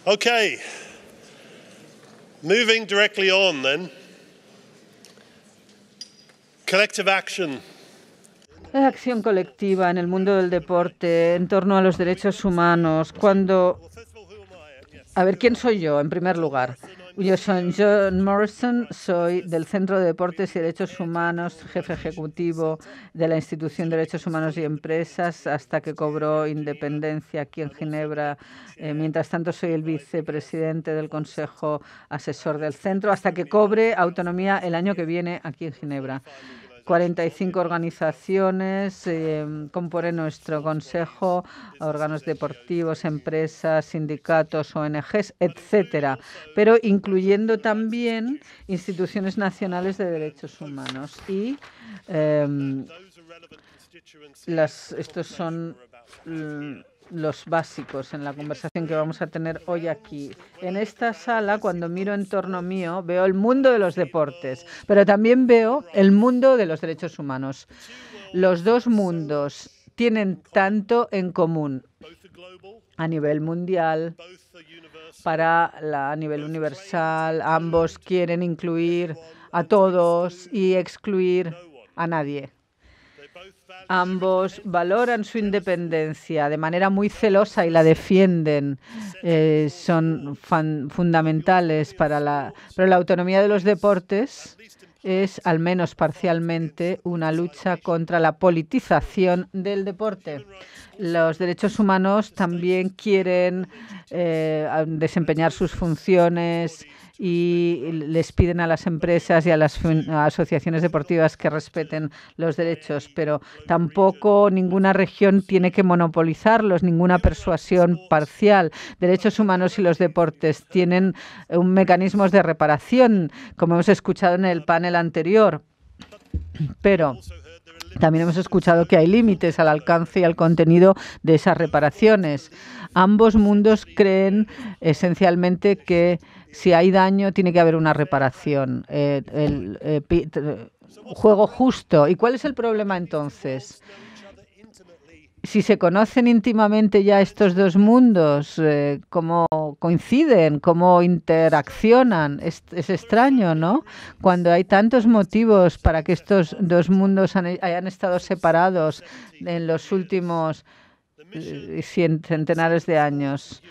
Okay, moving directly on then. Collective action. La acción colectiva en el mundo del deporte en torno a los derechos humanos. A ver, ¿quién soy yo, en primer lugar? Yo soy John Morrison, soy del Centro de Deportes y Derechos Humanos, jefe ejecutivo de la Institución de Derechos Humanos y Empresas, hasta que cobró independencia aquí en Ginebra. Mientras tanto, soy el vicepresidente del Consejo Asesor del Centro, hasta que cobre autonomía el año que viene aquí en Ginebra. 45 organizaciones componen nuestro consejo, órganos deportivos, empresas, sindicatos, ONGs, etcétera, pero incluyendo también instituciones nacionales de derechos humanos. Y estos son los básicos en la conversación que vamos a tener hoy aquí. En esta sala, cuando miro en torno mío, veo el mundo de los deportes, pero también veo el mundo de los derechos humanos. Los dos mundos tienen tanto en común a nivel mundial, a nivel universal. Ambos quieren incluir a todos y excluir a nadie. Ambos valoran su independencia de manera muy celosa y la defienden. Son fundamentales pero la autonomía de los deportes es, al menos parcialmente, una lucha contra la politización del deporte. Los derechos humanos también quieren desempeñar sus funciones y les piden a las empresas y a las asociaciones deportivas que respeten los derechos, pero tampoco ninguna región tiene que monopolizarlos, ninguna persuasión parcial. Derechos humanos y los deportes tienen mecanismos de reparación, como hemos escuchado en el panel anterior, pero también hemos escuchado que hay límites al alcance y al contenido de esas reparaciones. Ambos mundos creen esencialmente que si hay daño tiene que haber una reparación. Juego justo. ¿Y cuál es el problema entonces? Si se conocen íntimamente ya estos dos mundos, cómo coinciden, cómo interaccionan, es extraño, ¿no? Cuando hay tantos motivos para que estos dos mundos hayan estado separados en los últimos centenares de años.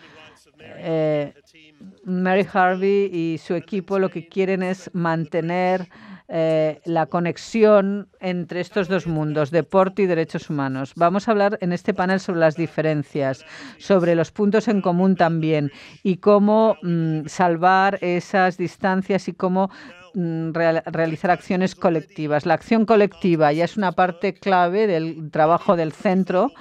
Mary Harvey y su equipo lo que quieren es mantener la conexión entre estos dos mundos, deporte y derechos humanos. Vamos a hablar en este panel sobre las diferencias, sobre los puntos en común también y cómo salvar esas distancias y cómo realizar acciones colectivas. La acción colectiva ya es una parte clave del trabajo del centro.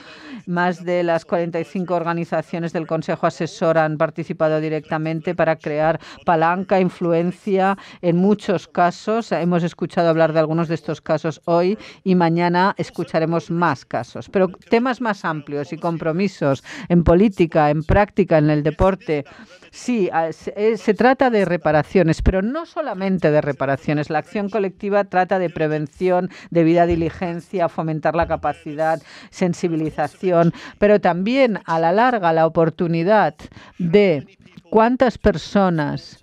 Más de las 45 organizaciones del Consejo Asesor han participado directamente para crear palanca, influencia en muchos casos. Hemos escuchado hablar de algunos de estos casos hoy y mañana escucharemos más casos. Pero temas más amplios y compromisos en política, en práctica, en el deporte. Sí, se trata de reparaciones, pero no solamente de reparaciones. La acción colectiva trata de prevención, debida diligencia, fomentar la capacidad, sensibilización, pero también a la larga la oportunidad de cuántas personas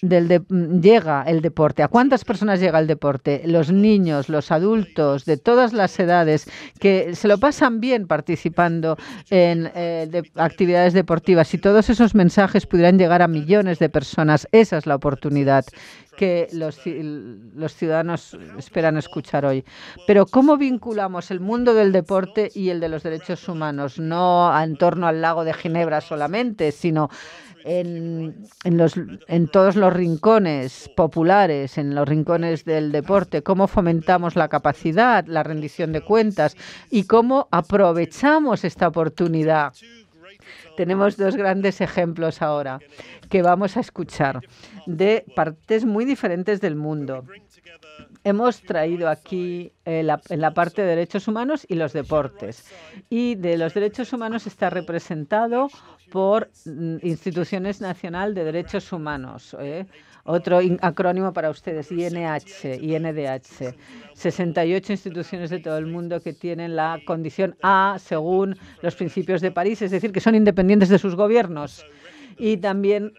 llega el deporte, a cuántas personas llega el deporte, los niños, los adultos de todas las edades que se lo pasan bien participando en actividades deportivas, y todos esos mensajes pudieran llegar a millones de personas. Esa es la oportunidad que los ciudadanos esperan escuchar hoy. Pero ¿cómo vinculamos el mundo del deporte y el de los derechos humanos? No en torno al lago de Ginebra solamente, sino en todos los rincones populares, en los rincones del deporte, cómo fomentamos la capacidad, la rendición de cuentas y cómo aprovechamos esta oportunidad. Tenemos dos grandes ejemplos ahora que vamos a escuchar de partes muy diferentes del mundo. Hemos traído aquí en la parte de derechos humanos y los deportes. Y de los derechos humanos está representado por Instituciones Nacional de Derechos Humanos. Otro acrónimo para ustedes, INDH. 68 instituciones de todo el mundo que tienen la condición A según los principios de París, es decir, que son independientes de sus gobiernos. y también,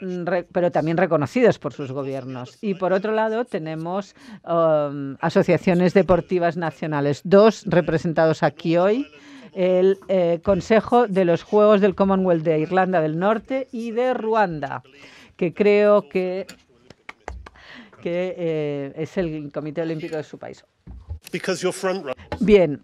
pero también reconocidos por sus gobiernos. Y por otro lado tenemos asociaciones deportivas nacionales, dos representados aquí hoy, el Consejo de los Juegos del Commonwealth de Irlanda del Norte y de Ruanda, que creo que es el Comité Olímpico de su país. Bien,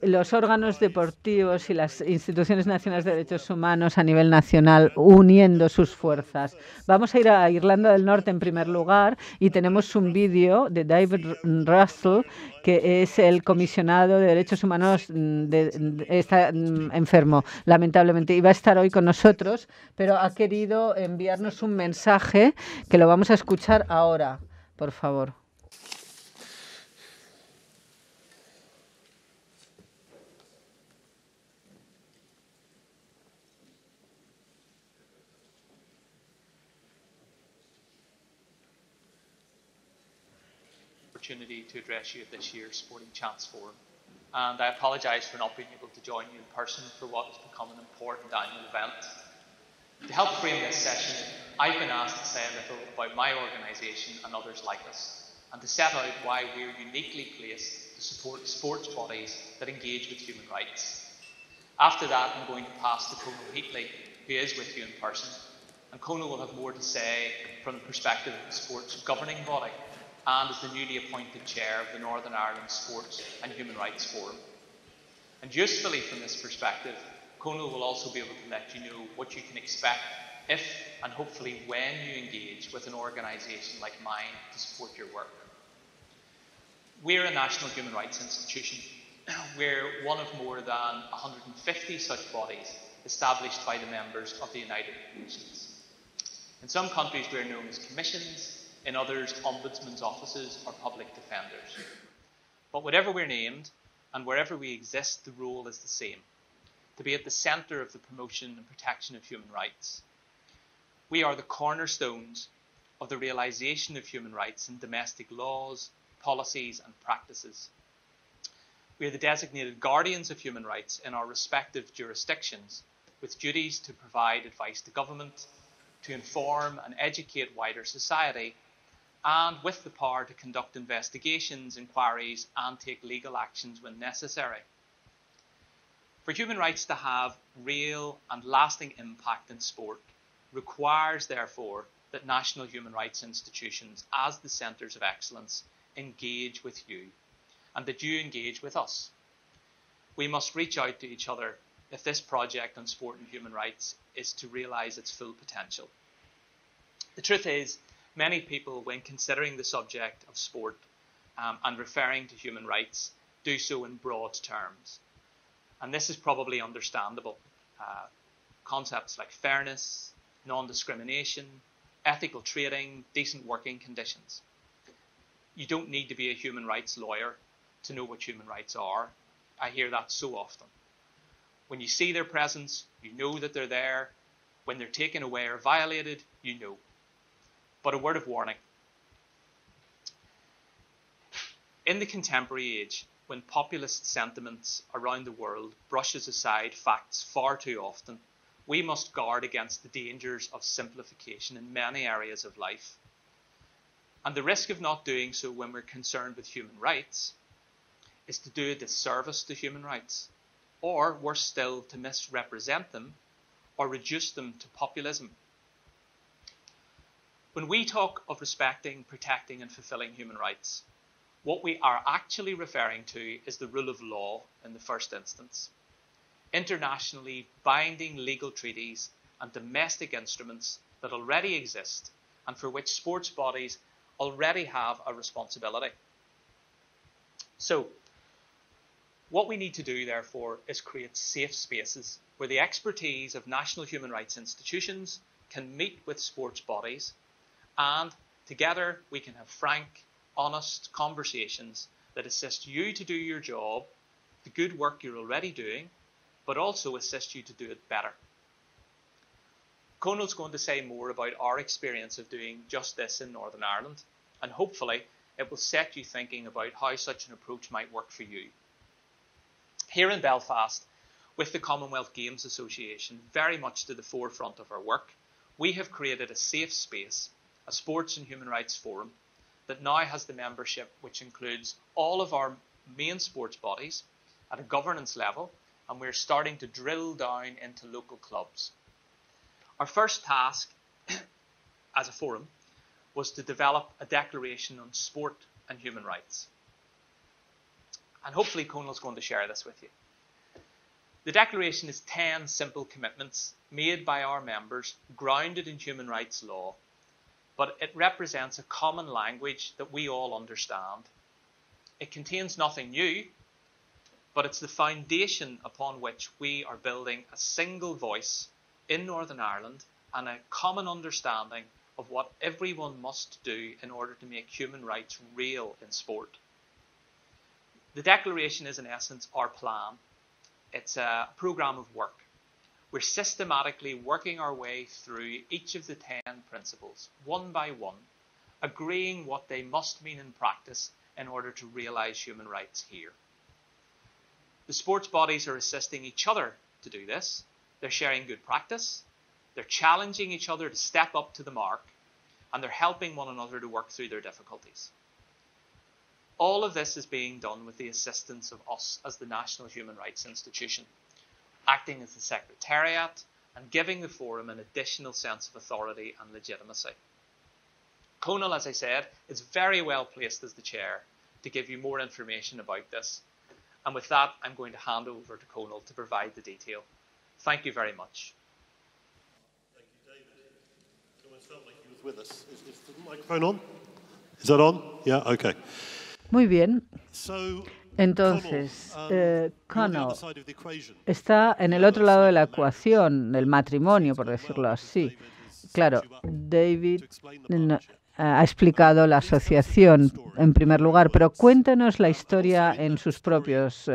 los órganos deportivos y las instituciones nacionales de derechos humanos a nivel nacional uniendo sus fuerzas. Vamos a ir a Irlanda del Norte en primer lugar y tenemos un vídeo de David Russell, que es el comisionado de derechos humanos, está enfermo, lamentablemente, y va a estar hoy con nosotros, pero ha querido enviarnos un mensaje que lo vamos a escuchar ahora, por favor. Opportunity to address you at this year's Sporting Chance Forum, and I apologise for not being able to join you in person for what has become an important annual event. To help frame this session, I've been asked to say a little about my organisation and others like us, and to set out why we're uniquely placed to support sports bodies that engage with human rights. After that, I'm going to pass to Conal Heatley, who is with you in person, and Conal will have more to say from the perspective of the sports governing body and as the newly appointed chair of the Northern Ireland Sports and Human Rights Forum. And usefully from this perspective, Conal will also be able to let you know what you can expect if and hopefully when you engage with an organisation like mine to support your work. We're a national human rights institution. We're one of more than 150 such bodies established by the members of the United Nations. In some countries we're known as commissions, in others ombudsmen's offices or public defenders. But whatever we're named and wherever we exist, the role is the same: to be at the centre of the promotion and protection of human rights. We are the cornerstones of the realisation of human rights in domestic laws, policies and practices. We are the designated guardians of human rights in our respective jurisdictions, with duties to provide advice to government, to inform and educate wider society, and with the power to conduct investigations, inquiries and take legal actions when necessary. For human rights to have real and lasting impact in sport requires, therefore, that national human rights institutions, as the centres of excellence, engage with you, and that you engage with us. We must reach out to each other if this project on sport and human rights is to realise its full potential. The truth is, many people, when considering the subject of sport and referring to human rights, do so in broad terms. And this is probably understandable. Concepts like fairness, non-discrimination, ethical trading, decent working conditions. You don't need to be a human rights lawyer to know what human rights are. I hear that so often. When you see their presence, you know that they're there. When they're taken away or violated, you know. But a word of warning. In the contemporary age, when populist sentiments around the world brushes aside facts far too often, we must guard against the dangers of simplification in many areas of life. And the risk of not doing so when we're concerned with human rights is to do a disservice to human rights, or worse still, to misrepresent them or reduce them to populism. When we talk of respecting, protecting and fulfilling human rights, what we are actually referring to is the rule of law in the first instance. Internationally binding legal treaties and domestic instruments that already exist and for which sports bodies already have a responsibility. So, what we need to do, therefore, is create safe spaces where the expertise of national human rights institutions can meet with sports bodies, and together we can have frank, honest conversations that assist you to do your job, the good work you're already doing, but also assist you to do it better. Conal's going to say more about our experience of doing just this in Northern Ireland, and hopefully it will set you thinking about how such an approach might work for you. Here in Belfast, with the Commonwealth Games Association very much to the forefront of our work, we have created a safe space, a sports and human rights forum, that now has the membership which includes all of our main sports bodies at a governance level, and we're starting to drill down into local clubs. Our first task as a forum was to develop a declaration on sport and human rights. And hopefully Conal's going to share this with you. The declaration is 10 simple commitments made by our members, grounded in human rights law, but it represents a common language that we all understand. It contains nothing new, but it's the foundation upon which we are building a single voice in Northern Ireland and a common understanding of what everyone must do in order to make human rights real in sport. The declaration is in essence our plan. It's a programme of work. We're systematically working our way through each of the 10 principles, one by one, agreeing what they must mean in practice in order to realise human rights here. The sports bodies are assisting each other to do this. They're sharing good practice, they're challenging each other to step up to the mark, and they're helping one another to work through their difficulties. All of this is being done with the assistance of us as the National Human Rights Institution, acting as the Secretariat and giving the Forum an additional sense of authority and legitimacy. Conal, as I said, is very well placed as the Chair to give you more information about this. And with that, I'm going to hand over to Conal to provide the detail. Thank you very much. Thank you, David. It almost felt like he was with us. Is the microphone on? Is that on? Yeah, okay. Muy bien. So, Entonces, Conal, Conal está en el otro lado de la ecuación, del matrimonio, por decirlo así. Claro, David ha explicado la asociación en primer lugar, pero cuéntanos la historia en sus propias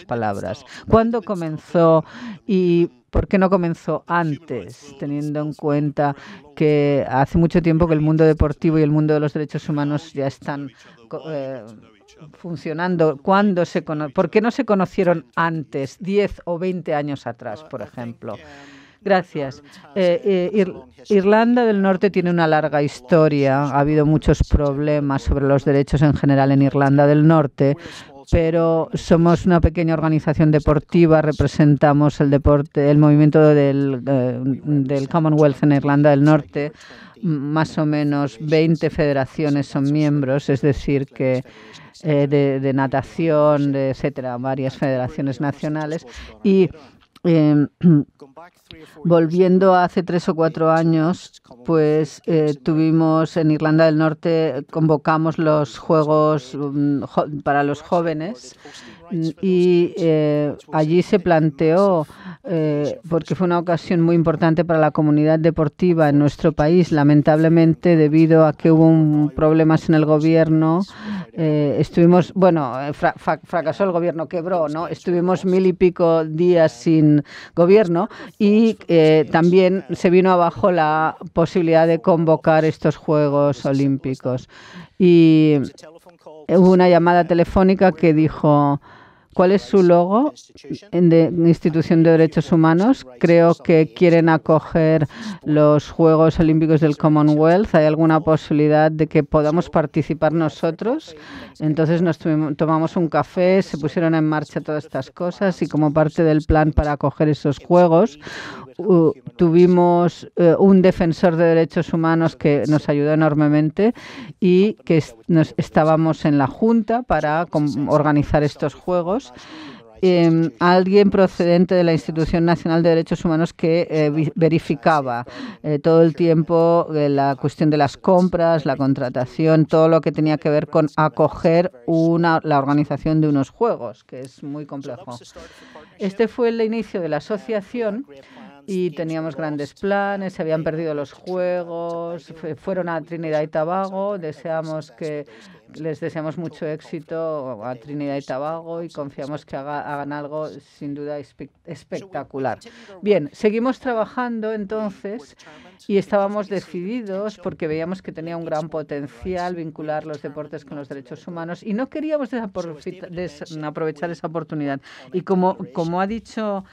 palabras. ¿Cuándo comenzó y por qué no comenzó antes, teniendo en cuenta que hace mucho tiempo que el mundo deportivo y el mundo de los derechos humanos ya están funcionando? ¿Por qué no se conocieron antes, 10 o 20 años atrás, por ejemplo? Gracias. Irlanda del Norte tiene una larga historia. Ha habido muchos problemas sobre los derechos en general en Irlanda del Norte, pero somos una pequeña organización deportiva. Representamos el movimiento del Commonwealth en Irlanda del Norte. Más o menos 20 federaciones son miembros, es decir, que de natación, etcétera, varias federaciones nacionales. Y volviendo a hace 3 o 4 años, pues tuvimos en Irlanda del Norte, convocamos los Juegos para los jóvenes y allí se planteó, porque fue una ocasión muy importante para la comunidad deportiva en nuestro país, lamentablemente debido a que hubo problemas en el gobierno, fracasó el gobierno, quebró, ¿no? Estuvimos 1000 y pico días sin gobierno y también se vino abajo la posibilidad de convocar estos Juegos Olímpicos. Y hubo una llamada telefónica que dijo: ¿cuál es su logo de Institución de Derechos Humanos? Creo que quieren acoger los Juegos Olímpicos del Commonwealth. ¿Hay alguna posibilidad de que podamos participar nosotros? Entonces tomamos un café, se pusieron en marcha todas estas cosas y como parte del plan para acoger esos Juegos tuvimos un defensor de derechos humanos que nos ayudó enormemente y que estábamos en la Junta para organizar estos Juegos. Alguien procedente de la Institución Nacional de Derechos Humanos que verificaba todo el tiempo la cuestión de las compras, la contratación, todo lo que tenía que ver con acoger la organización de unos Juegos, que es muy complejo. Este fue el inicio de la asociación y teníamos grandes planes, se habían perdido los juegos, fueron a Trinidad y Tobago, les deseamos mucho éxito a Trinidad y Tobago y confiamos que hagan algo sin duda espectacular. Bien, seguimos trabajando entonces y estábamos decididos porque veíamos que tenía un gran potencial vincular los deportes con los derechos humanos y no queríamos aprovechar esa oportunidad. Y como ha dicho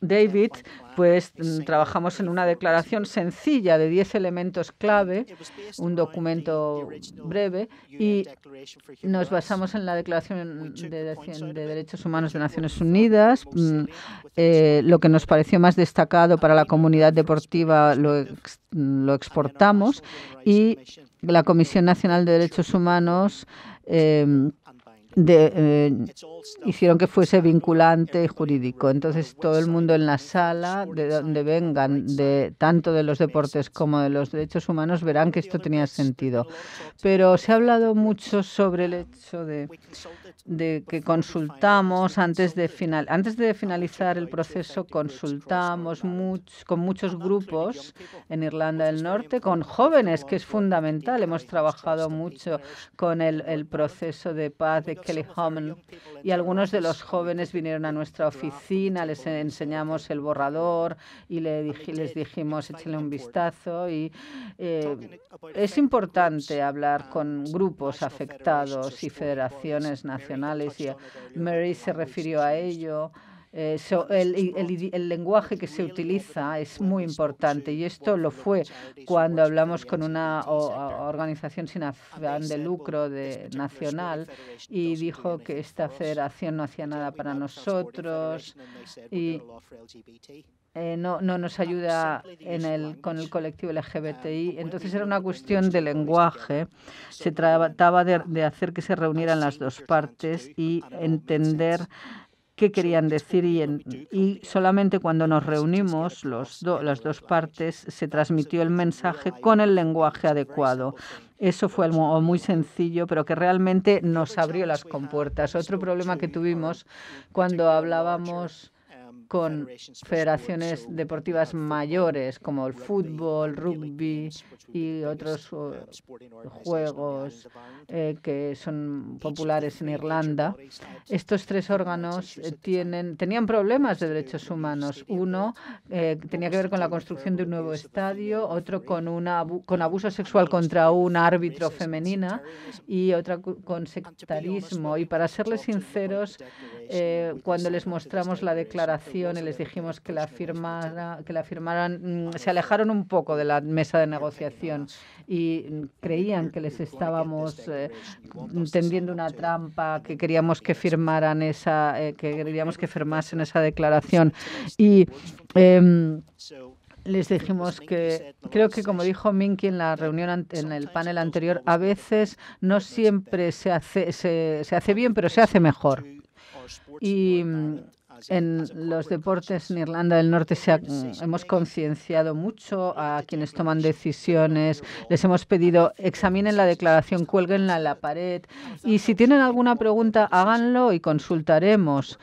David, pues trabajamos en una declaración sencilla de 10 elementos clave, un documento breve, y nos basamos en la Declaración de Derechos Humanos de Naciones Unidas. Lo que nos pareció más destacado para la comunidad deportiva lo exportamos, y la Comisión Nacional de Derechos Humanos hicieron que fuese vinculante y jurídico. Entonces, todo el mundo en la sala, de donde vengan, tanto de los deportes como de los derechos humanos, verán que esto tenía sentido. Pero se ha hablado mucho sobre el hecho de que consultamos antes de finalizar el proceso, consultamos con muchos grupos en Irlanda del Norte, con jóvenes, que es fundamental. Hemos trabajado mucho con el proceso de paz de Kelly Homan, y algunos de los jóvenes vinieron a nuestra oficina, les enseñamos el borrador y les dijimos échenle un vistazo. Y es importante hablar con grupos afectados y federaciones nacionales, y Mary se refirió a ello. El lenguaje que se utiliza es muy importante, y esto lo fue cuando hablamos con una organización sin afán de lucro nacional, y dijo que esta federación no hacía nada para nosotros y no nos ayuda con el colectivo LGBTI. Entonces era una cuestión de lenguaje. Se trataba de hacer que se reunieran las dos partes y entender qué querían decir, y solamente cuando nos reunimos las dos partes se transmitió el mensaje con el lenguaje adecuado. Eso fue algo muy sencillo, pero que realmente nos abrió las compuertas. Otro problema que tuvimos cuando hablábamos con federaciones deportivas mayores como el fútbol, rugby y otros juegos que son populares en Irlanda. Estos tres órganos tenían problemas de derechos humanos. Uno tenía que ver con la construcción de un nuevo estadio, otro con abuso sexual contra un árbitro femenina, y otro con sectarismo. Y para serles sinceros, cuando les mostramos la declaración y les dijimos que la firmaran, se alejaron un poco de la mesa de negociación y creían que les estábamos tendiendo una trampa, que queríamos que firmasen esa declaración. Y les dijimos que, creo que como dijo Minky en la reunión, en el panel anterior, a veces no siempre se hace bien, pero se hace mejor. Y en los deportes en Irlanda del Norte hemos concienciado mucho a quienes toman decisiones. Les hemos pedido examinen la declaración, cuélguenla en la pared, y si tienen alguna pregunta háganlo y consultaremos,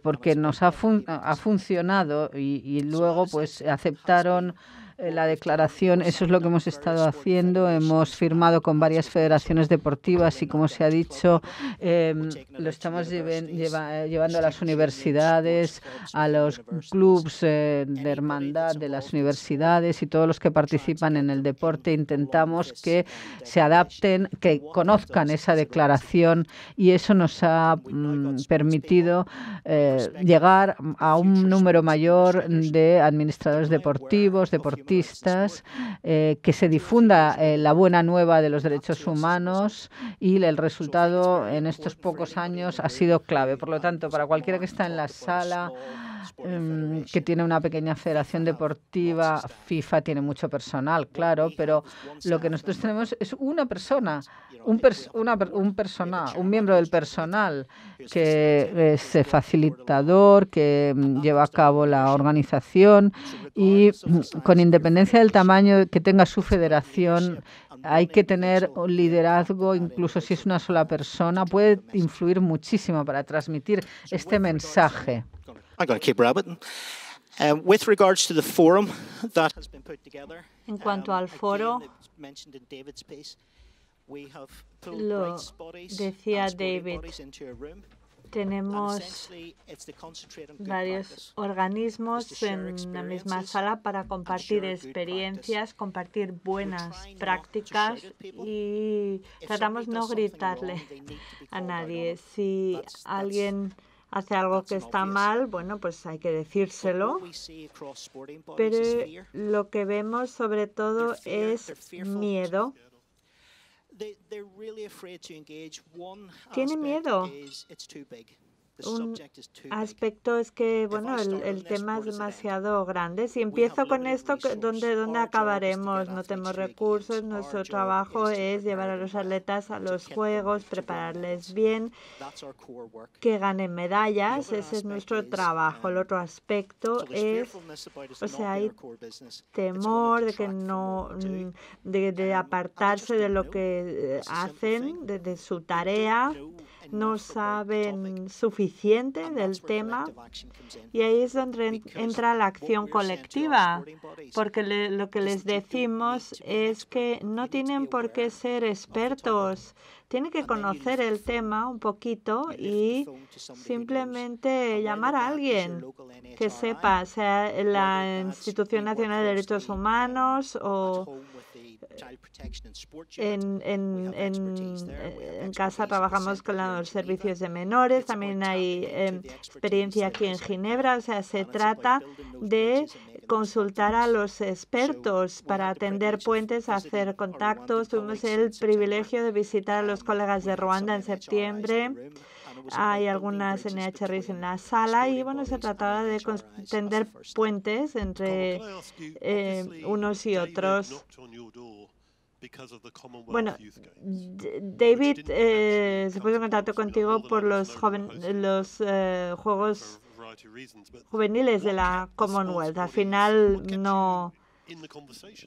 porque nos ha funcionado, y luego pues aceptaron la declaración. Eso es lo que hemos estado haciendo. Hemos firmado con varias federaciones deportivas y, como se ha dicho, lo estamos llevando a las universidades, a los clubs de hermandad de las universidades y todos los que participan en el deporte. Intentamos que se adapten, que conozcan esa declaración, y eso nos ha permitido llegar a un número mayor de administradores deportivos, que se difunda la buena nueva de los derechos humanos, y el resultado en estos pocos años ha sido clave. Por lo tanto, para cualquiera que está en la sala, que tiene una pequeña federación deportiva, FIFA tiene mucho personal, claro, pero lo que nosotros tenemos es una persona, un miembro del personal que es facilitador, que lleva a cabo la organización, y con independencia del tamaño que tenga su federación, hay que tener un liderazgo. Incluso si es una sola persona, puede influir muchísimo para transmitir este mensaje. With regards to the forum that has been put together, En cuanto al foro, again, it was mentioned in David's piece, we have pulled lo rights bodies decía and sporting David, bodies into a room. And tenemos essentially, it's to concentrate on good varios practice. organismos en la misma sala para compartir experiencias, compartir buenas prácticas y tratamos no gritarle a nadie. Si alguien hace algo que está mal, bueno, pues hay que decírselo. Pero lo que vemos sobre todo es miedo. Tiene miedo. Un aspecto es que, bueno, el tema es demasiado grande. Si empiezo con esto, ¿dónde acabaremos? No tenemos recursos. Nuestro trabajo es llevar a los atletas a los Juegos, prepararles bien, que ganen medallas. Ese es nuestro trabajo. El otro aspecto es, o sea, hay temor de que no, de apartarse de lo que hacen, de su tarea. No saben suficiente del tema y ahí es donde entra la acción colectiva, porque lo que les decimos es que no tienen por qué ser expertos, tienen que conocer el tema un poquito y simplemente llamar a alguien que sepa, sea la Institución Nacional de Derechos Humanos o en casa trabajamos con los servicios de menores, también hay experiencia aquí en Ginebra, o sea, se trata de consultar a los expertos para tender puentes, hacer contactos. Tuvimos el privilegio de visitar a los colegas de Ruanda en septiembre. Hay algunas NHRs en la sala y, bueno, se trataba de tender puentes entre unos y otros. Bueno, David se puso en contacto contigo por los Juegos Juveniles de la Commonwealth. Al final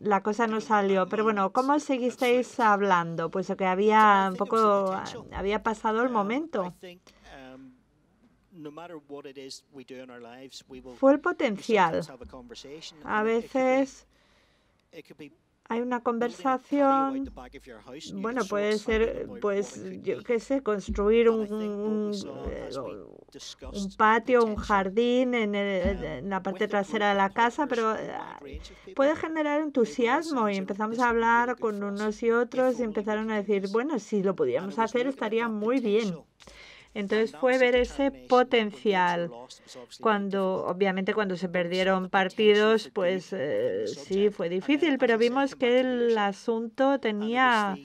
la cosa no salió. Pero bueno, ¿cómo seguisteis hablando? Pues que había pasado el momento. Fue el potencial. A veces hay una conversación, bueno, puede ser, pues, yo qué sé, construir un patio, un jardín en la parte trasera de la casa, pero puede generar entusiasmo y empezamos a hablar con unos y otros y empezaron a decir, bueno, si lo pudiéramos hacer estaría muy bien. Entonces fue ver ese potencial. Obviamente cuando se perdieron partidos, pues sí, fue difícil, pero vimos que el asunto tenía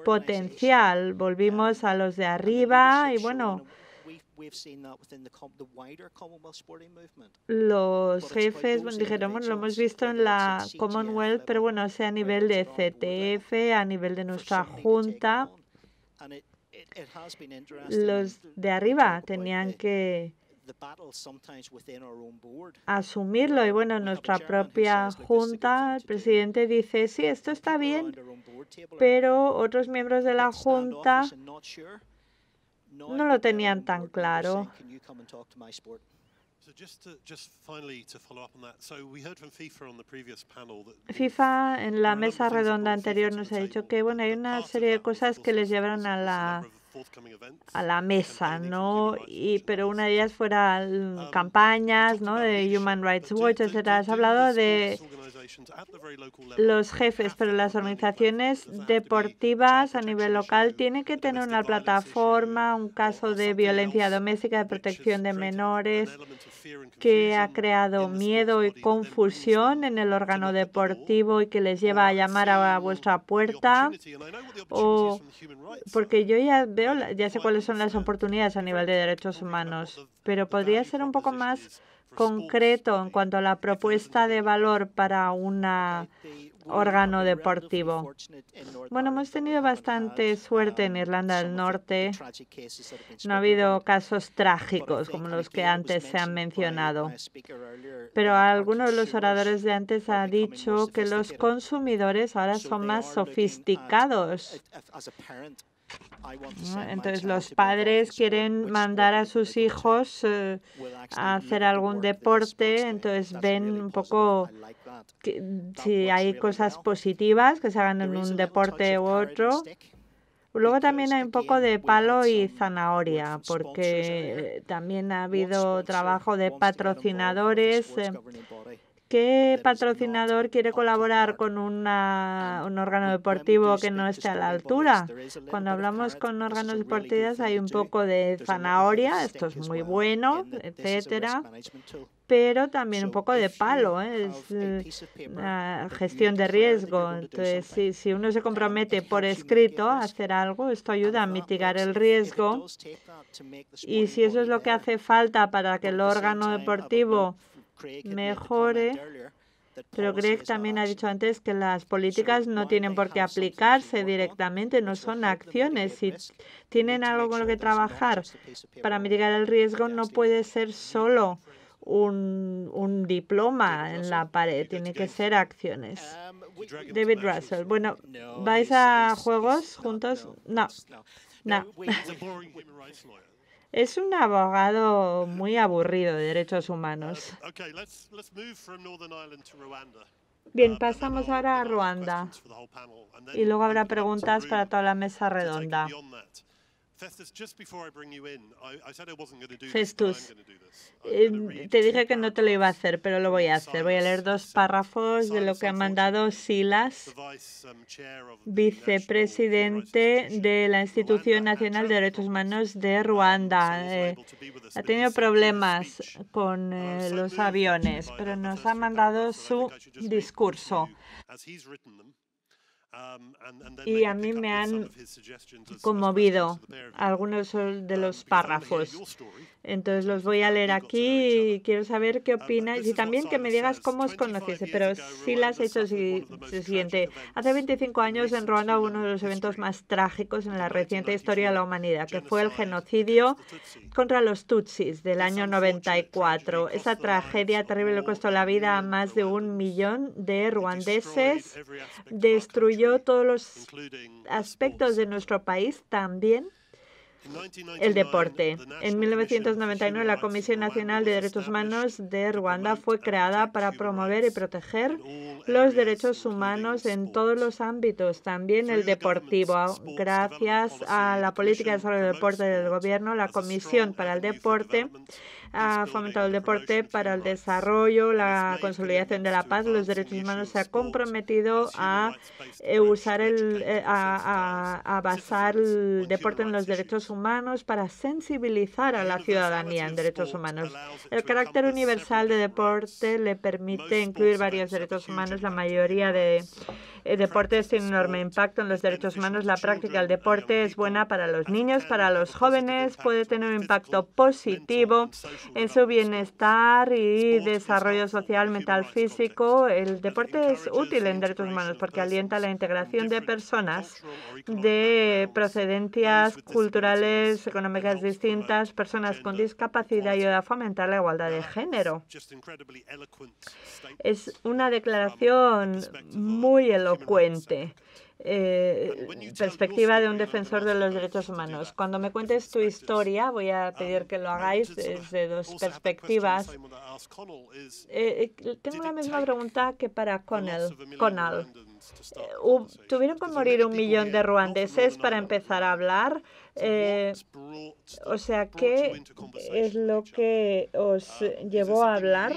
potencial. Volvimos a los de arriba y bueno, los jefes dijeron, bueno, lo hemos visto en la Commonwealth, pero bueno, sea a nivel de CTF, a nivel de nuestra junta. Los de arriba tenían que asumirlo y bueno, nuestra propia junta, el presidente dice, sí, esto está bien, pero otros miembros de la junta no lo tenían tan claro. FIFA en la mesa redonda anterior nos ha dicho que bueno, hay una serie de cosas que les llevaron a la mesa, ¿no? Pero una de ellas fuera campañas, ¿no? De Human Rights Watch, etcétera. Has hablado de los jefes, pero las organizaciones deportivas a nivel local tienen que tener una plataforma, un caso de violencia doméstica, de protección de menores, que ha creado miedo y confusión en el órgano deportivo y que les lleva a llamar a vuestra puerta, o porque yo ya sé cuáles son las oportunidades a nivel de derechos humanos, pero podría ser un poco más concreto en cuanto a la propuesta de valor para un órgano deportivo. Bueno, hemos tenido bastante suerte en Irlanda del Norte. No ha habido casos trágicos como los que antes se han mencionado. Pero alguno de los oradores de antes ha dicho que los consumidores ahora son más sofisticados. ¿no? Entonces los padres quieren mandar a sus hijos a hacer algún deporte, entonces ven un poco si hay cosas positivas que se hagan en un deporte u otro. Luego también hay un poco de palo y zanahoria, porque también ha habido trabajo de patrocinadores. ¿Qué patrocinador quiere colaborar con un órgano deportivo que no esté a la altura? Cuando hablamos con órganos deportivos hay un poco de zanahoria, esto es muy bueno, etcétera, pero también un poco de palo, es gestión de riesgo. Entonces, si uno se compromete por escrito a hacer algo, esto ayuda a mitigar el riesgo. Y si eso es lo que hace falta para que el órgano deportivo mejore, pero Greg también ha dicho antes que las políticas no tienen por qué aplicarse directamente, no son acciones. Si tienen algo con lo que trabajar para mitigar el riesgo, no puede ser solo un diploma en la pared, tiene que ser acciones. David Russell, bueno, ¿vais a juegos juntos? No, no. Es un abogado muy aburrido de derechos humanos. Bien, pasamos ahora a Ruanda y luego habrá preguntas para toda la mesa redonda. Festus, te dije que no te lo iba a hacer, pero lo voy a hacer. Voy a leer 2 párrafos de lo que ha mandado Silas, vicepresidente de la Institución Nacional de Derechos Humanos de Ruanda. Ha tenido problemas con los aviones, pero nos ha mandado su discurso. Y a mí me han conmovido algunos de los párrafos. Entonces los voy a leer aquí y quiero saber qué opináis y también que me digas cómo os conociese. Pero sí las he hecho lo siguiente. Hace 25 años en Ruanda hubo uno de los eventos más trágicos en la reciente historia de la humanidad, que fue el genocidio contra los Tutsis del año 94. Esa tragedia terrible le costó la vida a más de 1 millón de ruandeses, destruyó todos los aspectos de nuestro país, también el deporte. En 1999, la Comisión Nacional de Derechos Humanos de Ruanda fue creada para promover y proteger los derechos humanos en todos los ámbitos, también el deportivo. Gracias a la política de desarrollo del deporte del gobierno, la Comisión para el Deporte ha fomentado el deporte para el desarrollo, la consolidación de la paz, los derechos humanos. Se ha comprometido a basar el deporte en los derechos humanos para sensibilizar a la ciudadanía en derechos humanos. El carácter universal de deporte le permite incluir varios derechos humanos. La mayoría de deportes tiene un enorme impacto en los derechos humanos. La práctica del deporte es buena para los niños, para los jóvenes, puede tener un impacto positivo en su bienestar y desarrollo social, mental, físico. El deporte es útil en derechos humanos porque alienta la integración de personas de procedencias culturales, económicas distintas, personas con discapacidad, y ayuda a fomentar la igualdad de género. Es una declaración muy elocuente. Perspectiva de un defensor de los derechos humanos. Cuando me cuentes tu historia, voy a pedir que lo hagáis desde 2 perspectivas. Tengo la misma pregunta que para Conal. ¿Tuvieron que morir 1 millón de ruandeses para empezar a hablar? O sea, ¿qué es lo que os llevó a hablar?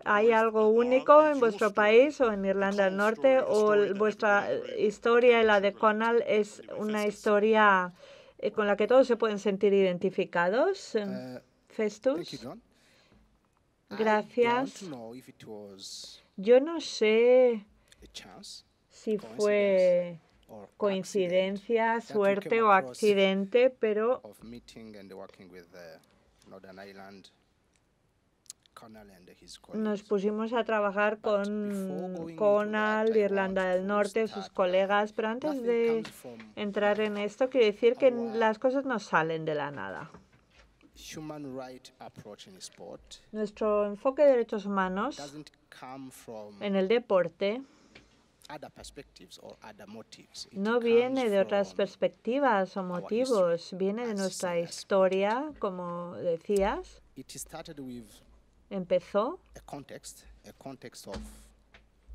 ¿Hay algo único en vuestro país o en Irlanda del Norte? ¿O vuestra historia y la de Conal es una historia con la que todos se pueden sentir identificados? Festus. Gracias. Yo no sé si fue coincidencia, suerte o accidente, pero nos pusimos a trabajar con Conal, Irlanda del Norte, sus colegas, pero antes de entrar en esto, quiero decir que las cosas no salen de la nada. Nuestro enfoque de derechos humanos en el deporte no viene de otras perspectivas o motivos, viene de nuestra historia, como decías. Empezó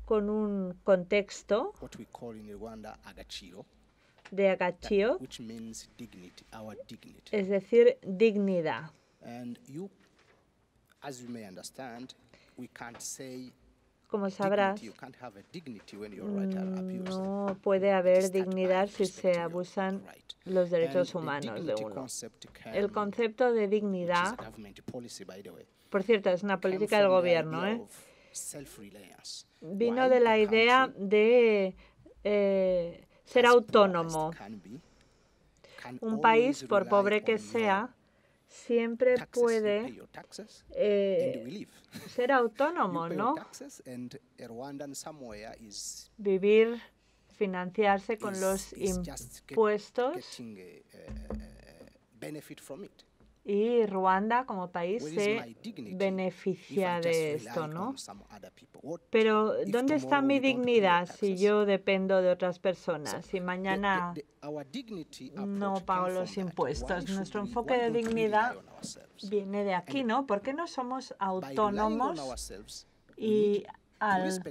con un contexto de agachio, es decir, dignidad. Como sabrás, no puede haber dignidad si se abusan los derechos humanos de uno. El concepto de dignidad, por cierto, es una política del gobierno, vino de la idea de ser autónomo. Un país, por pobre que sea, siempre puede ser autónomo, ¿no? Vivir, financiarse con los impuestos. Y Ruanda como país se beneficia de esto, ¿no? Pero ¿dónde está mi dignidad si yo dependo de otras personas? Si mañana no pago los impuestos. Nuestro enfoque de dignidad viene de aquí, ¿no? ¿Por qué no somos autónomos? Y al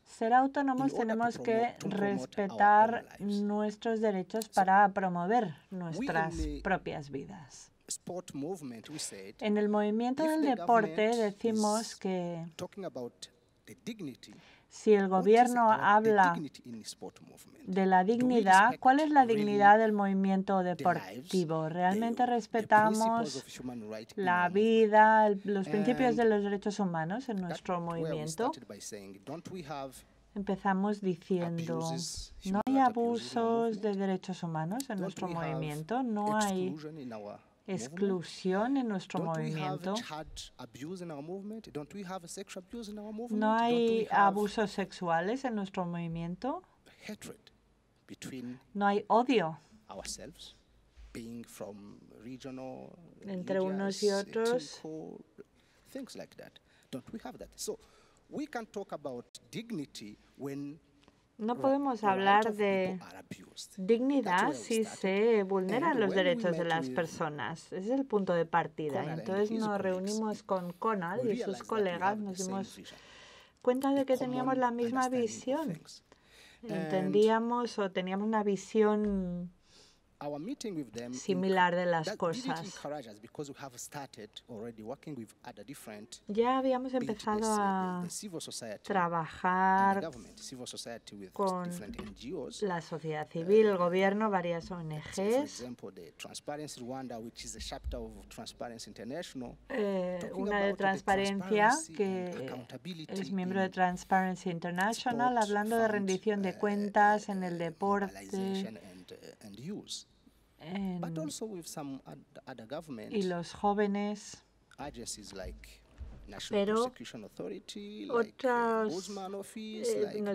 ser autónomos tenemos que respetar nuestros derechos para promover nuestras propias vidas. En el movimiento del deporte decimos que si el gobierno habla de la dignidad, ¿cuál es la dignidad del movimiento deportivo? ¿Realmente respetamos la vida, los principios de los derechos humanos en nuestro movimiento? Empezamos diciendo, no hay abusos de derechos humanos en nuestro movimiento, no hay exclusión en nuestro movimiento. No hay abusos sexuales en nuestro movimiento. No hay odio entre unos y otros. No podemos hablar de dignidad si se vulneran los derechos de las personas. Ese es el punto de partida. Y entonces nos reunimos con Conal y sus colegas, nos dimos cuenta de que teníamos la misma visión. Entendíamos o teníamos una visión similar de las cosas. Ya habíamos empezado a trabajar con la sociedad civil, el gobierno, varias ONGs. Una de Transparencia, que es miembro de Transparency International, hablando de rendición de cuentas en el deporte. Y los jóvenes, pero otras, no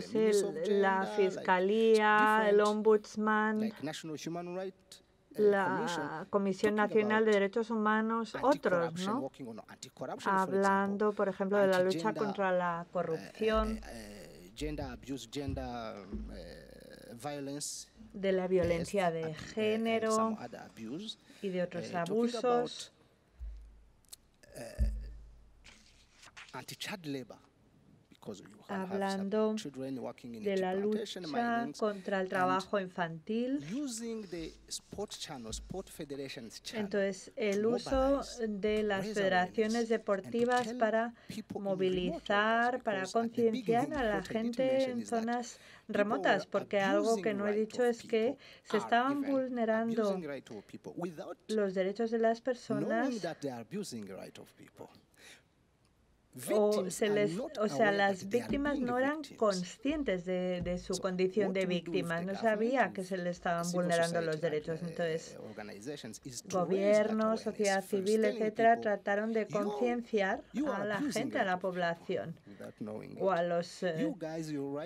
sé, la Fiscalía, el Ombudsman, la Comisión Nacional de Derechos Humanos, otros, ¿no? Hablando, por ejemplo, de la lucha contra la corrupción, de la violencia de género y de otros abusos. Hablando de la lucha contra el trabajo infantil. Entonces, el uso de las federaciones deportivas para movilizar, para concienciar a la gente en zonas remotas, porque algo que no he dicho es que se estaban vulnerando los derechos de las personas. Las víctimas no eran conscientes de su condición de víctimas, no sabía que se les estaban vulnerando los derechos. Entonces, gobierno, sociedad civil, etcétera, trataron de concienciar a la gente, a la población, o a los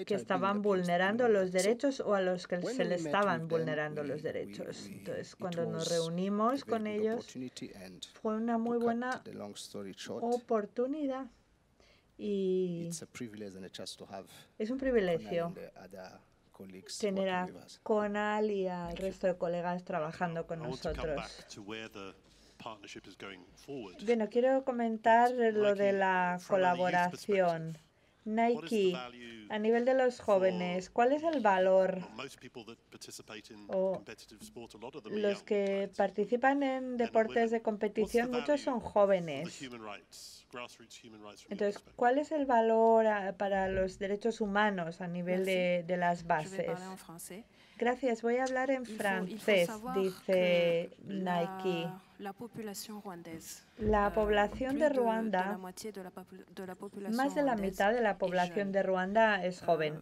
que estaban vulnerando los derechos o a los que se les estaban vulnerando los derechos. Entonces, cuando nos reunimos con ellos, fue una muy buena oportunidad. Y es un privilegio tener a Conal y al resto de colegas trabajando con nosotros. Bueno, quiero comentar lo de la colaboración. Nike, a nivel de los jóvenes, ¿cuál es el valor? O los que participan en deportes de competición, muchos son jóvenes. Entonces, ¿cuál es el valor para los derechos humanos a nivel de las bases? Gracias, voy a hablar en francés, dice Nike. La población de Ruanda, más de la mitad de la población de Ruanda es joven.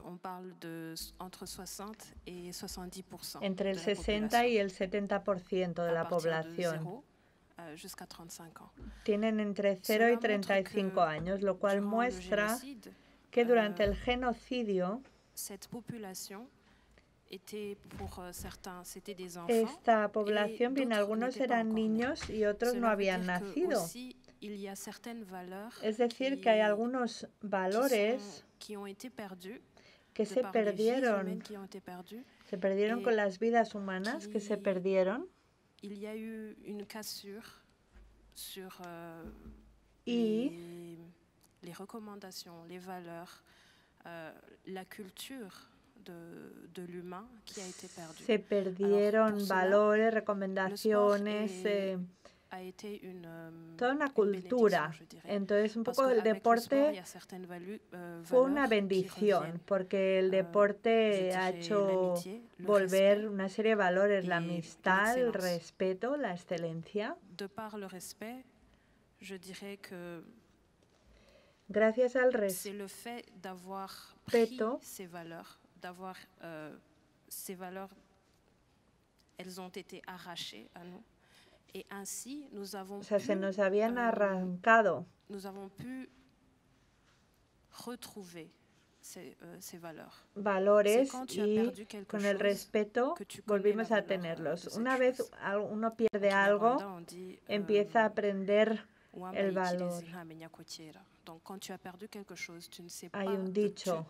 Entre el 60 y el 70% de la población tienen entre 0 y 35 años, lo cual muestra que durante el genocidio esta población, bien, algunos eran niños y otros no habían nacido. Es decir, que hay algunos valores que se perdieron con las vidas humanas que se perdieron. Y les recommendations, les valeurs, la culture de l'humain qui a été perdue. Se perdieron valores, recomendaciones, toda una cultura. Entonces, un poco el deporte fue una bendición, porque el deporte ha hecho volver una serie de valores, la amistad, el respeto, la excelencia. Gracias al respeto, ces valeurs, elles ont été arrachées à nous. Et ainsi, nous avons se nos habían arrancado. Nous avons pu retrouver ces valores y con el respeto volvimos a tenerlos. Una vez uno pierde algo, empieza a aprender el valor. Hay un dicho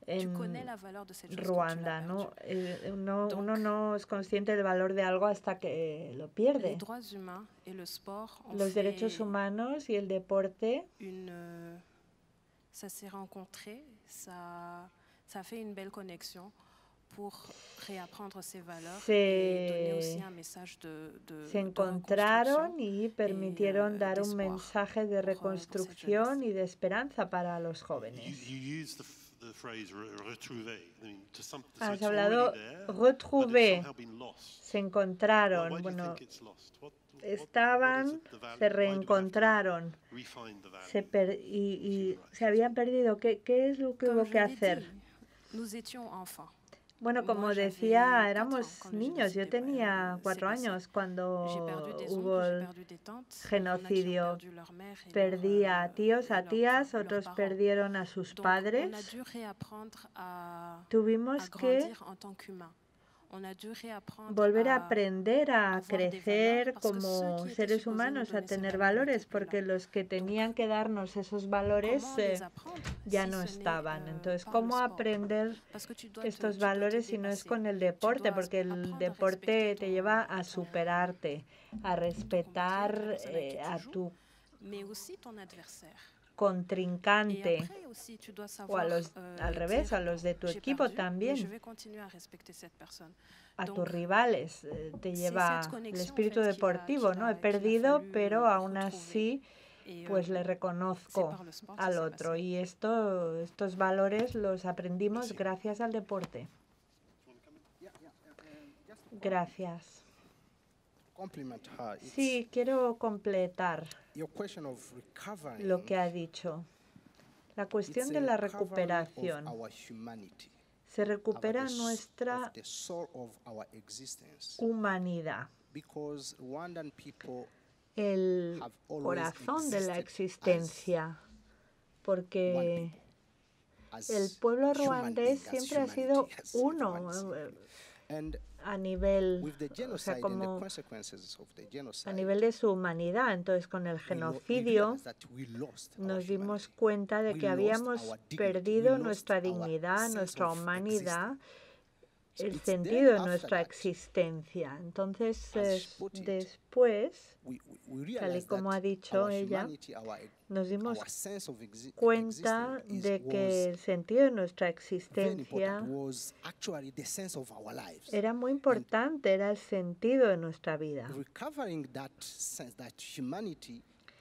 en Ruanda, ¿no? Uno no es consciente del valor de algo hasta que lo pierde. Los derechos humanos y el deporte se encontraron y permitieron dar un mensaje de reconstrucción y de esperanza para los jóvenes. Has hablado retrouver, se encontraron, bueno, estaban, se reencontraron y se habían perdido. ¿Qué es lo que hubo que hacer? Bueno, como decía, éramos niños. Yo tenía 4 años cuando hubo el genocidio. Perdí a tíos, a tías, otros perdieron a sus padres. Tuvimos que volver a aprender a crecer como seres humanos, a tener valores, porque los que tenían que darnos esos valores ya no estaban. Entonces, ¿cómo aprender estos valores si no es con el deporte? Porque el deporte te lleva a superarte, a respetar a tu contrincante o al revés, a los de tu equipo también, a tus rivales. Te lleva el espíritu deportivo, ¿no? He perdido, pero aún así pues le reconozco al otro. Y estos valores los aprendimos gracias al deporte. Gracias. Sí, quiero completar lo que ha dicho. La cuestión de la recuperación. Se recupera nuestra humanidad. El corazón de la existencia. Porque el pueblo ruandés siempre ha sido uno. a nivel, o sea, como a nivel de su humanidad. Entonces, con el genocidio nos dimos cuenta de que habíamos perdido nuestra dignidad, nuestra humanidad, el sentido de nuestra existencia. Entonces, después, tal y como ha dicho ella, nos dimos cuenta de que el sentido de nuestra existencia era muy importante, era el sentido de nuestra vida.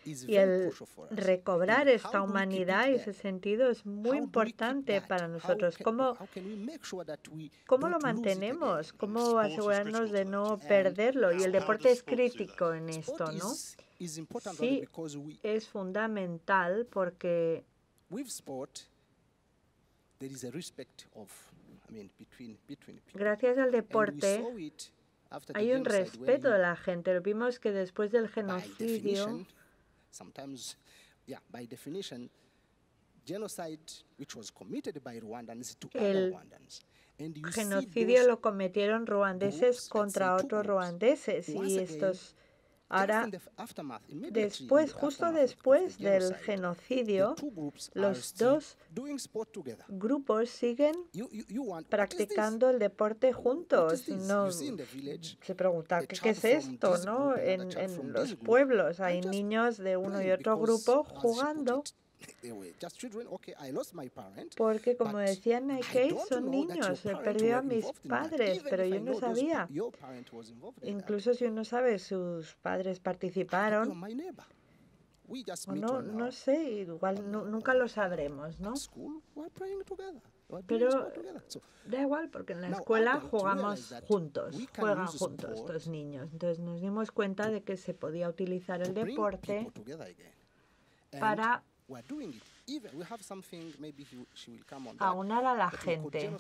Y el recobrar esta humanidad y ese sentido es muy importante para nosotros. ¿Cómo lo mantenemos? ¿Cómo asegurarnos de no perderlo? Y el deporte es crítico en esto, ¿no? Sí, es fundamental porque gracias al deporte hay un respeto de la gente. Lo vimos que después del genocidio, el genocidio lo cometieron ruandeses contra otros ruandeses y estos ahora, justo después del genocidio, los dos grupos siguen practicando el deporte juntos. No, se pregunta, ¿qué es esto? ¿No? En los pueblos hay niños de uno y otro grupo jugando. Porque, como decía Nike, son niños. He perdido a mis padres, pero yo no sabía. Incluso si uno sabe, sus padres participaron. O no sé, igual nunca lo sabremos, ¿no? Pero da igual, porque en la escuela jugamos juntos, juegan juntos estos niños. Entonces nos dimos cuenta de que se podía utilizar el deporte para aunar a la gente.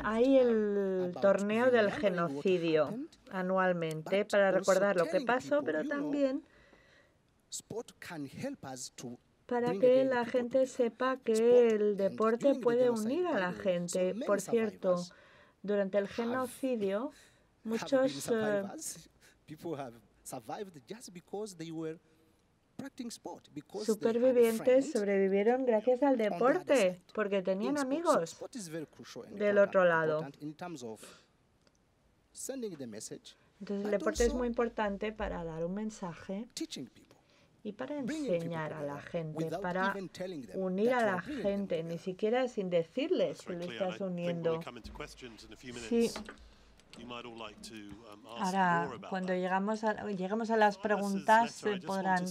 Hay el torneo del genocidio anualmente para recordar lo que pasó, pero también para que la gente sepa que el deporte puede unir a la gente. Por cierto, durante el genocidio, muchos supervivientes sobrevivieron gracias al deporte, porque tenían amigos del otro lado. Entonces, el deporte es muy importante para dar un mensaje y para enseñar a la gente, para unir a la gente, ni siquiera sin decirles que lo estás uniendo. Sí. Ahora, cuando lleguemos a las preguntas, se podrán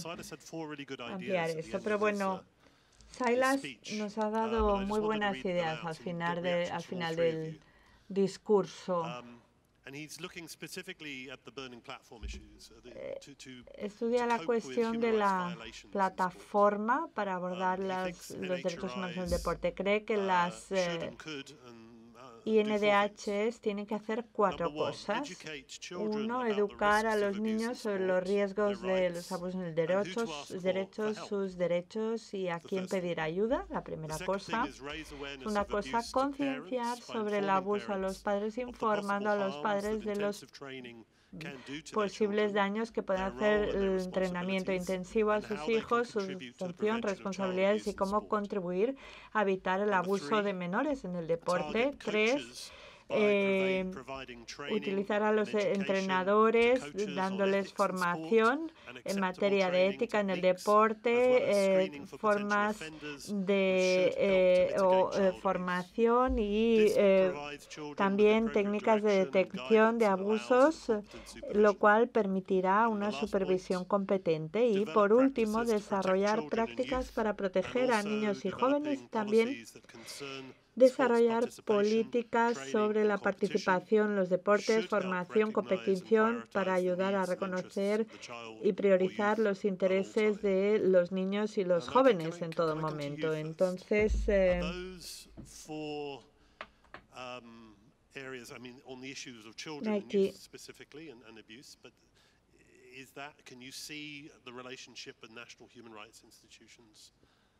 ampliar esto. Pero bueno, Silas nos ha dado muy buenas ideas al final del discurso. Estudia la cuestión de la plataforma para abordar los derechos humanos en el deporte. Cree que las INDHs tienen que hacer 4 cosas. 1, educar a los niños sobre los riesgos de los abusos en el derechos, sus derechos y a quién pedir ayuda. La primera cosa. Segunda cosa, concienciar sobre el abuso a los padres, informando a los padres de los posibles daños que pueden hacer el entrenamiento intensivo a sus hijos, su función, responsabilidades y cómo contribuir a evitar el abuso de menores en el deporte. 3, utilizar a los entrenadores, dándoles formación en materia de ética en el deporte, formas de formación y también técnicas de detección de abusos, lo cual permitirá una supervisión competente. Y por último, desarrollar prácticas para proteger a niños y jóvenes y también desarrollar políticas sobre la participación en los deportes, formación, competición, para ayudar a reconocer y priorizar los intereses de los niños y los jóvenes en todo momento. Entonces, aquí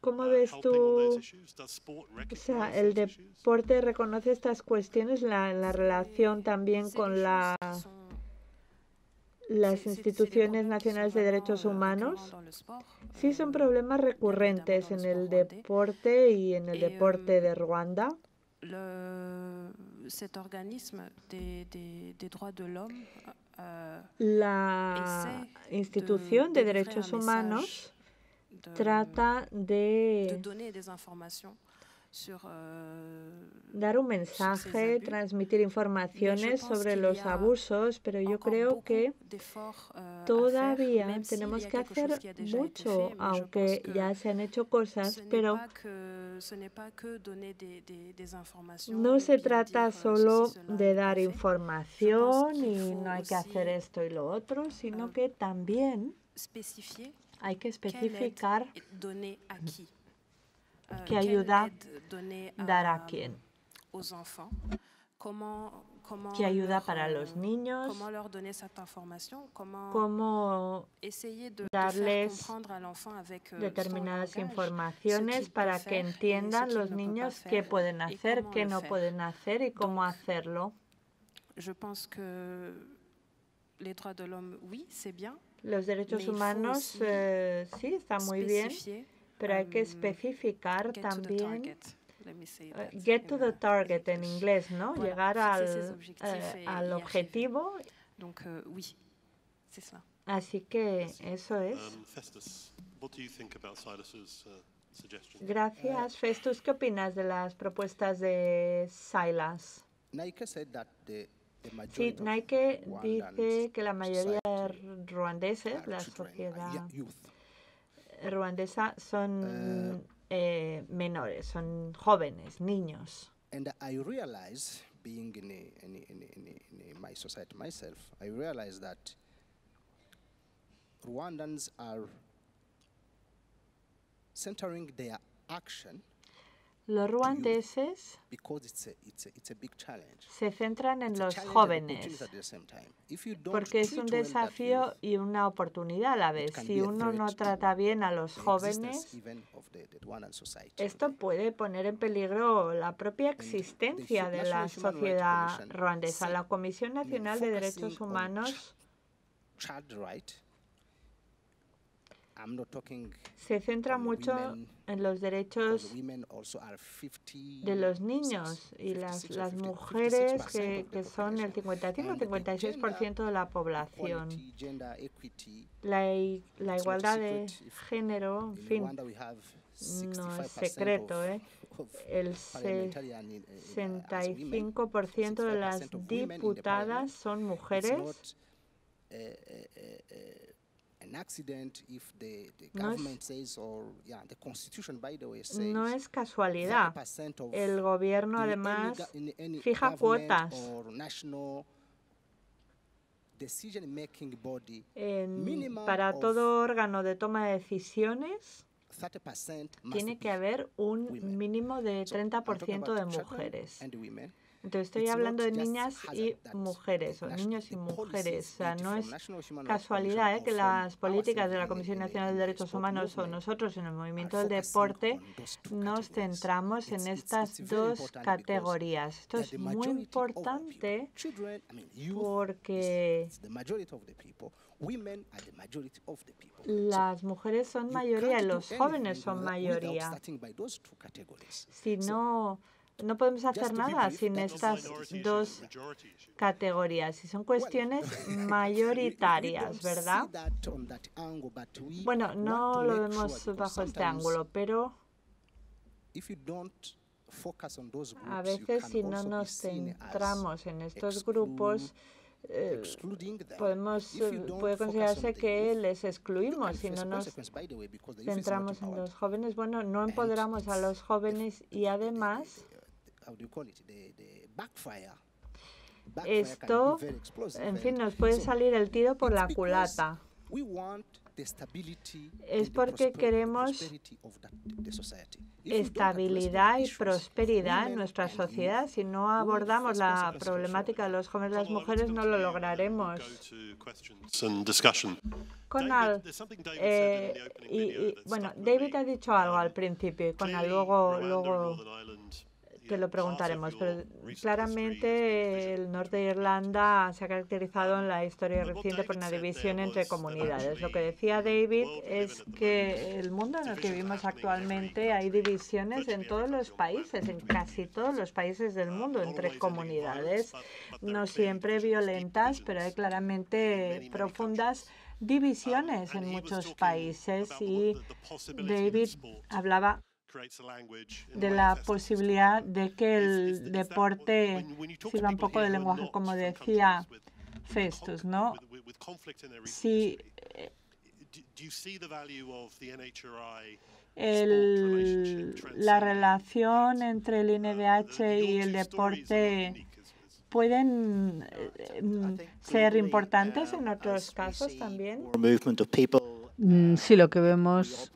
¿Cómo ves tú? O sea, el deporte reconoce estas cuestiones, la relación también con las instituciones nacionales de derechos humanos. Sí, son problemas recurrentes en el deporte y en el deporte de Ruanda. La institución de derechos humanos trata de dar un mensaje, transmitir informaciones sobre los abusos, pero yo creo que todavía tenemos que hacer mucho, aunque ya se han hecho cosas, pero no se trata solo de dar información y no hay que hacer esto y lo otro, sino que también hay que especificar qué ayuda dar a quién, qué ayuda para los niños, cómo darles determinadas informaciones para que entiendan los niños qué pueden hacer, qué no pueden hacer y cómo hacerlo. Los derechos humanos, sí, está muy bien, pero hay que especificar también, get to the target en inglés, ¿no? Llegar al objetivo. Así que eso es. Gracias. Festus, ¿qué opinas de las propuestas de Silas? Sí, Nike dice que la mayoría de ruandeses, la sociedad ruandesa, son menores, son jóvenes, niños. And I realize, being in my society myself, I realize that Rwandans are centering their action Los ruandeses se centran en los jóvenes porque es un desafío y una oportunidad a la vez. Si uno no trata bien a los jóvenes, esto puede poner en peligro la propia existencia de la sociedad ruandesa. La Comisión Nacional de Derechos Humanos se centra mucho en los derechos de los niños y las mujeres, que son el 55-56% de la población. La igualdad de género, en fin, no es secreto, ¿eh? El 65% de las diputadas son mujeres. No es casualidad. El gobierno además fija cuotas para todo órgano de toma de decisiones. Tiene que haber un mínimo de 30% de mujeres. Entonces estoy hablando de niñas y mujeres, o niños y mujeres. O sea, no es casualidad que las políticas de la Comisión Nacional de Derechos Humanos o nosotros en el movimiento del deporte nos centramos en estas dos categorías. Esto es muy importante porque las mujeres son mayoría y los jóvenes son mayoría. Si no podemos hacer nada sin estas dos categorías. Y son cuestiones mayoritarias, ¿verdad? Bueno, no lo vemos bajo este ángulo, pero a veces si no nos centramos en estos grupos, puede considerarse que les excluimos si no nos centramos en los jóvenes. Bueno, no empoderamos a los jóvenes y además esto, en fin, nos puede salir el tiro por la culata. es porque queremos estabilidad y prosperidad en nuestra sociedad. Si no abordamos la problemática de los jóvenes y las mujeres, no lo lograremos. Conal, bueno, David ha dicho algo al principio y Conal luego te lo preguntaremos, pero claramente el norte de Irlanda se ha caracterizado en la historia reciente por una división entre comunidades. Lo que decía David es que el mundo en el que vivimos actualmente hay divisiones en todos los países, en casi todos los países del mundo, entre comunidades, no siempre violentas, pero hay claramente profundas divisiones en muchos países, y David hablaba de la posibilidad de que el deporte sirva un poco de lenguaje, como decía Festus, ¿no? Si la relación entre el NVH y el deporte pueden ser importantes en otros casos también. Sí, lo que vemos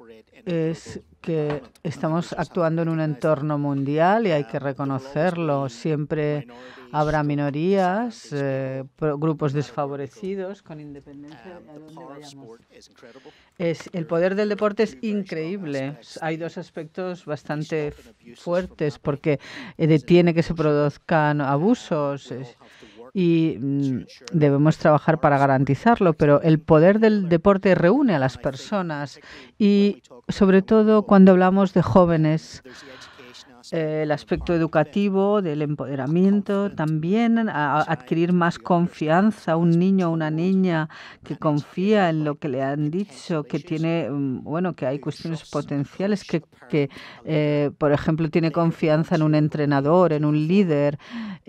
es que estamos actuando en un entorno mundial y hay que reconocerlo. Siempre habrá minorías, grupos desfavorecidos, con independencia de a dónde vayamos. El poder del deporte es increíble. Hay dos aspectos bastante fuertes, porque detiene que se produzcan abusos y debemos trabajar para garantizarlo, pero el poder del deporte reúne a las personas y, sobre todo, cuando hablamos de jóvenes, el aspecto educativo del empoderamiento, también a adquirir más confianza. Un niño o una niña que confía en lo que le han dicho, que tiene, bueno, que hay cuestiones potenciales, que por ejemplo, tiene confianza en un entrenador, en un líder,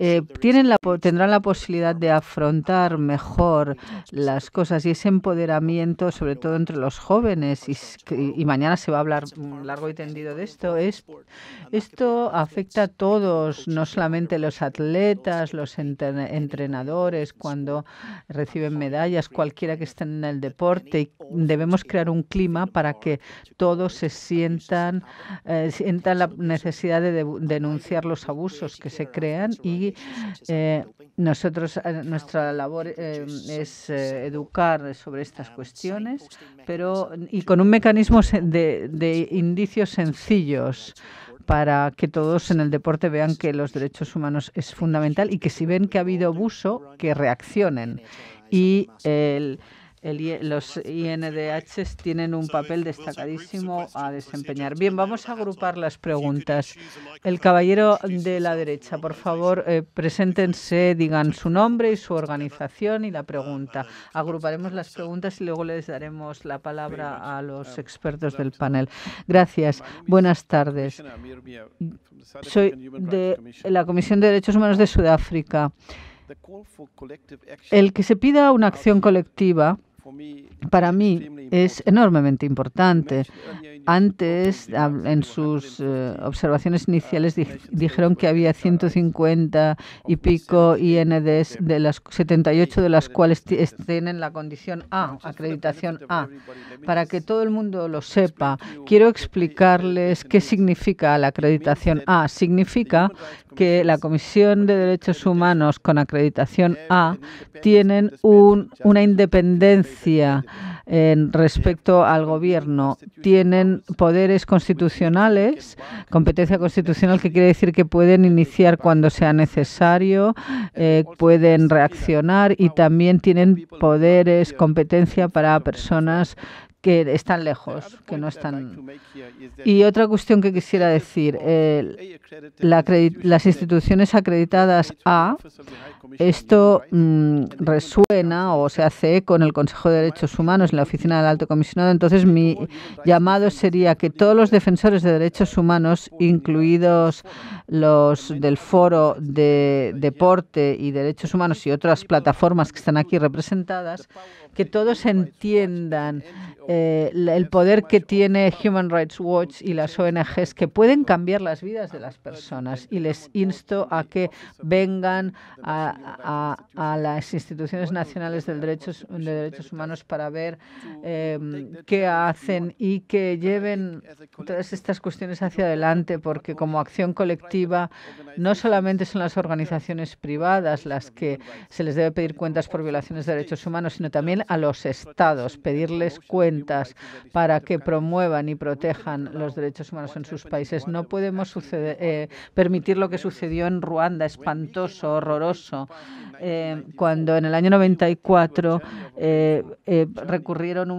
tendrán la posibilidad de afrontar mejor las cosas, y ese empoderamiento, sobre todo entre los jóvenes, y mañana se va a hablar largo y tendido de esto, esto afecta a todos, no solamente los atletas, los entrenadores, cuando reciben medallas, cualquiera que esté en el deporte, y debemos crear un clima para que todos se sientan la necesidad de denunciar los abusos que se crean, y nuestra labor es educar sobre estas cuestiones, y con un mecanismo de indicios sencillos, para que todos en el deporte vean que los derechos humanos es fundamental, y que si ven que ha habido abuso, que reaccionen. Y los INDH tienen un papel destacadísimo a desempeñar. Bien, vamos a agrupar las preguntas. El caballero de la derecha, por favor, preséntense, digan su nombre y su organización y la pregunta. Agruparemos las preguntas y luego les daremos la palabra a los expertos del panel. Gracias. Buenas tardes. Soy de la Comisión de Derechos Humanos de Sudáfrica. El que se pida una acción colectiva, para mí, es enormemente importante. Antes, en sus observaciones iniciales, dijeron que había 150 y pico INDs, de las 78 de las cuales tienen la condición A, acreditación A. Para que todo el mundo lo sepa, quiero explicarles qué significa la acreditación A. Significa que la Comisión de Derechos Humanos con acreditación A tienen una independencia respecto al gobierno, tienen poderes constitucionales, competencia constitucional, que quiere decir que pueden iniciar cuando sea necesario, pueden reaccionar, y también tienen poderes, competencia para personas que están lejos, que no están. Y otra cuestión que quisiera decir, las instituciones acreditadas A, esto resuena o se hace eco en el Consejo de Derechos Humanos, en la Oficina del Alto Comisionado. Entonces, mi llamado sería que todos los defensores de derechos humanos, incluidos los del Foro de Deporte y Derechos Humanos y otras plataformas que están aquí representadas, que todos entiendan el poder que tiene Human Rights Watch y las ONGs, que pueden cambiar las vidas de las personas, y les insto a que vengan a las instituciones nacionales de derechos humanos para ver qué hacen y que lleven todas estas cuestiones hacia adelante, porque como acción colectiva no solamente son las organizaciones privadas las que se les debe pedir cuentas por violaciones de derechos humanos, sino también a los estados, pedirles cuentas para que promuevan y protejan los derechos humanos en sus países. No podemos permitir lo que sucedió en Ruanda, espantoso, horroroso, cuando en el año 94 recorrieron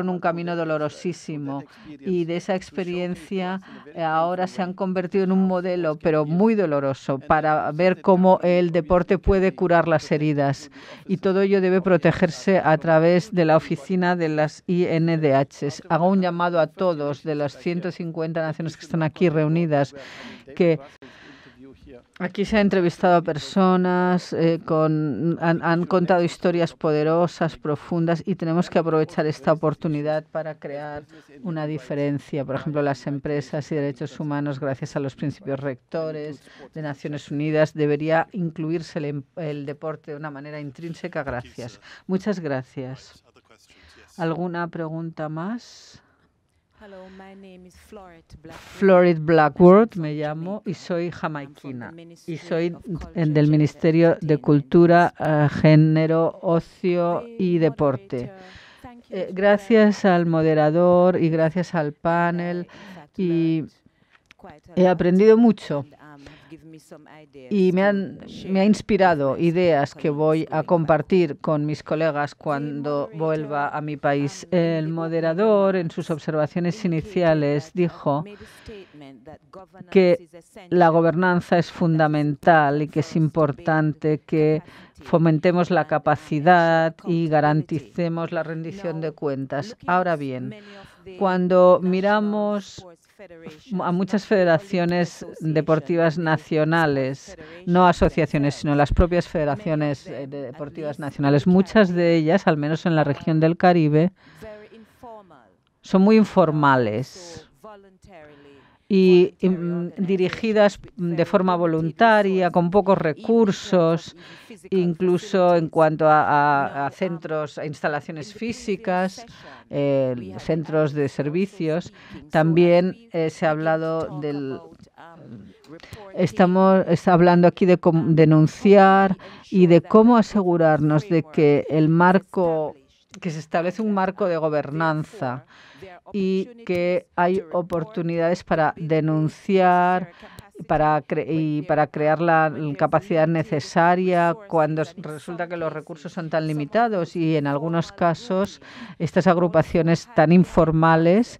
un camino dolorosísimo, y de esa experiencia ahora se han convertido en un modelo, pero muy doloroso, para ver cómo el deporte puede curar las heridas, y todo ello debe protegerse a través de la oficina de las INDH. Hago un llamado a todos de las 150 naciones que están aquí reunidas, que aquí se ha entrevistado a personas, han contado historias poderosas, profundas, y tenemos que aprovechar esta oportunidad para crear una diferencia. Por ejemplo, las empresas y derechos humanos, gracias a los principios rectores de Naciones Unidas, debería incluirse el deporte de una manera intrínseca. Gracias. Muchas gracias. ¿Alguna pregunta más? Florid Blackwood me llamo y soy jamaiquina y soy del Ministerio de Cultura, Género, Ocio y Deporte. Gracias al moderador y gracias al panel, y he aprendido mucho y me ha inspirado ideas que voy a compartir con mis colegas cuando vuelva a mi país. El moderador, en sus observaciones iniciales, dijo que la gobernanza es fundamental y que es importante que fomentemos la capacidad y garanticemos la rendición de cuentas. Ahora bien, cuando miramos a muchas federaciones deportivas nacionales, no asociaciones, sino las propias federaciones deportivas nacionales, muchas de ellas, al menos en la región del Caribe, son muy informales y dirigidas de forma voluntaria, con pocos recursos, incluso en cuanto a centros, a instalaciones físicas, centros de servicios. También se ha hablado estamos hablando aquí de denunciar y de cómo asegurarnos de que que se establece un marco de gobernanza y que hay oportunidades para denunciar y para crear la capacidad necesaria cuando resulta que los recursos son tan limitados, y en algunos casos estas agrupaciones tan informales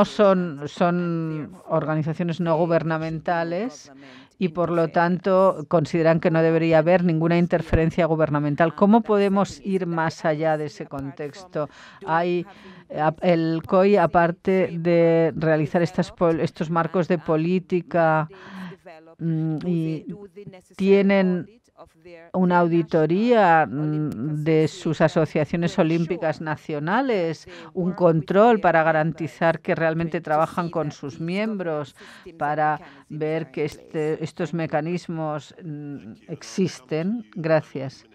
son organizaciones no gubernamentales, y por lo tanto consideran que no debería haber ninguna interferencia gubernamental. ¿Cómo podemos ir más allá de ese contexto? El COI, aparte de realizar estos marcos de política, y tienen una auditoría de sus asociaciones olímpicas nacionales, un control para garantizar que realmente trabajan con sus miembros, para ver que estos mecanismos existen. Gracias.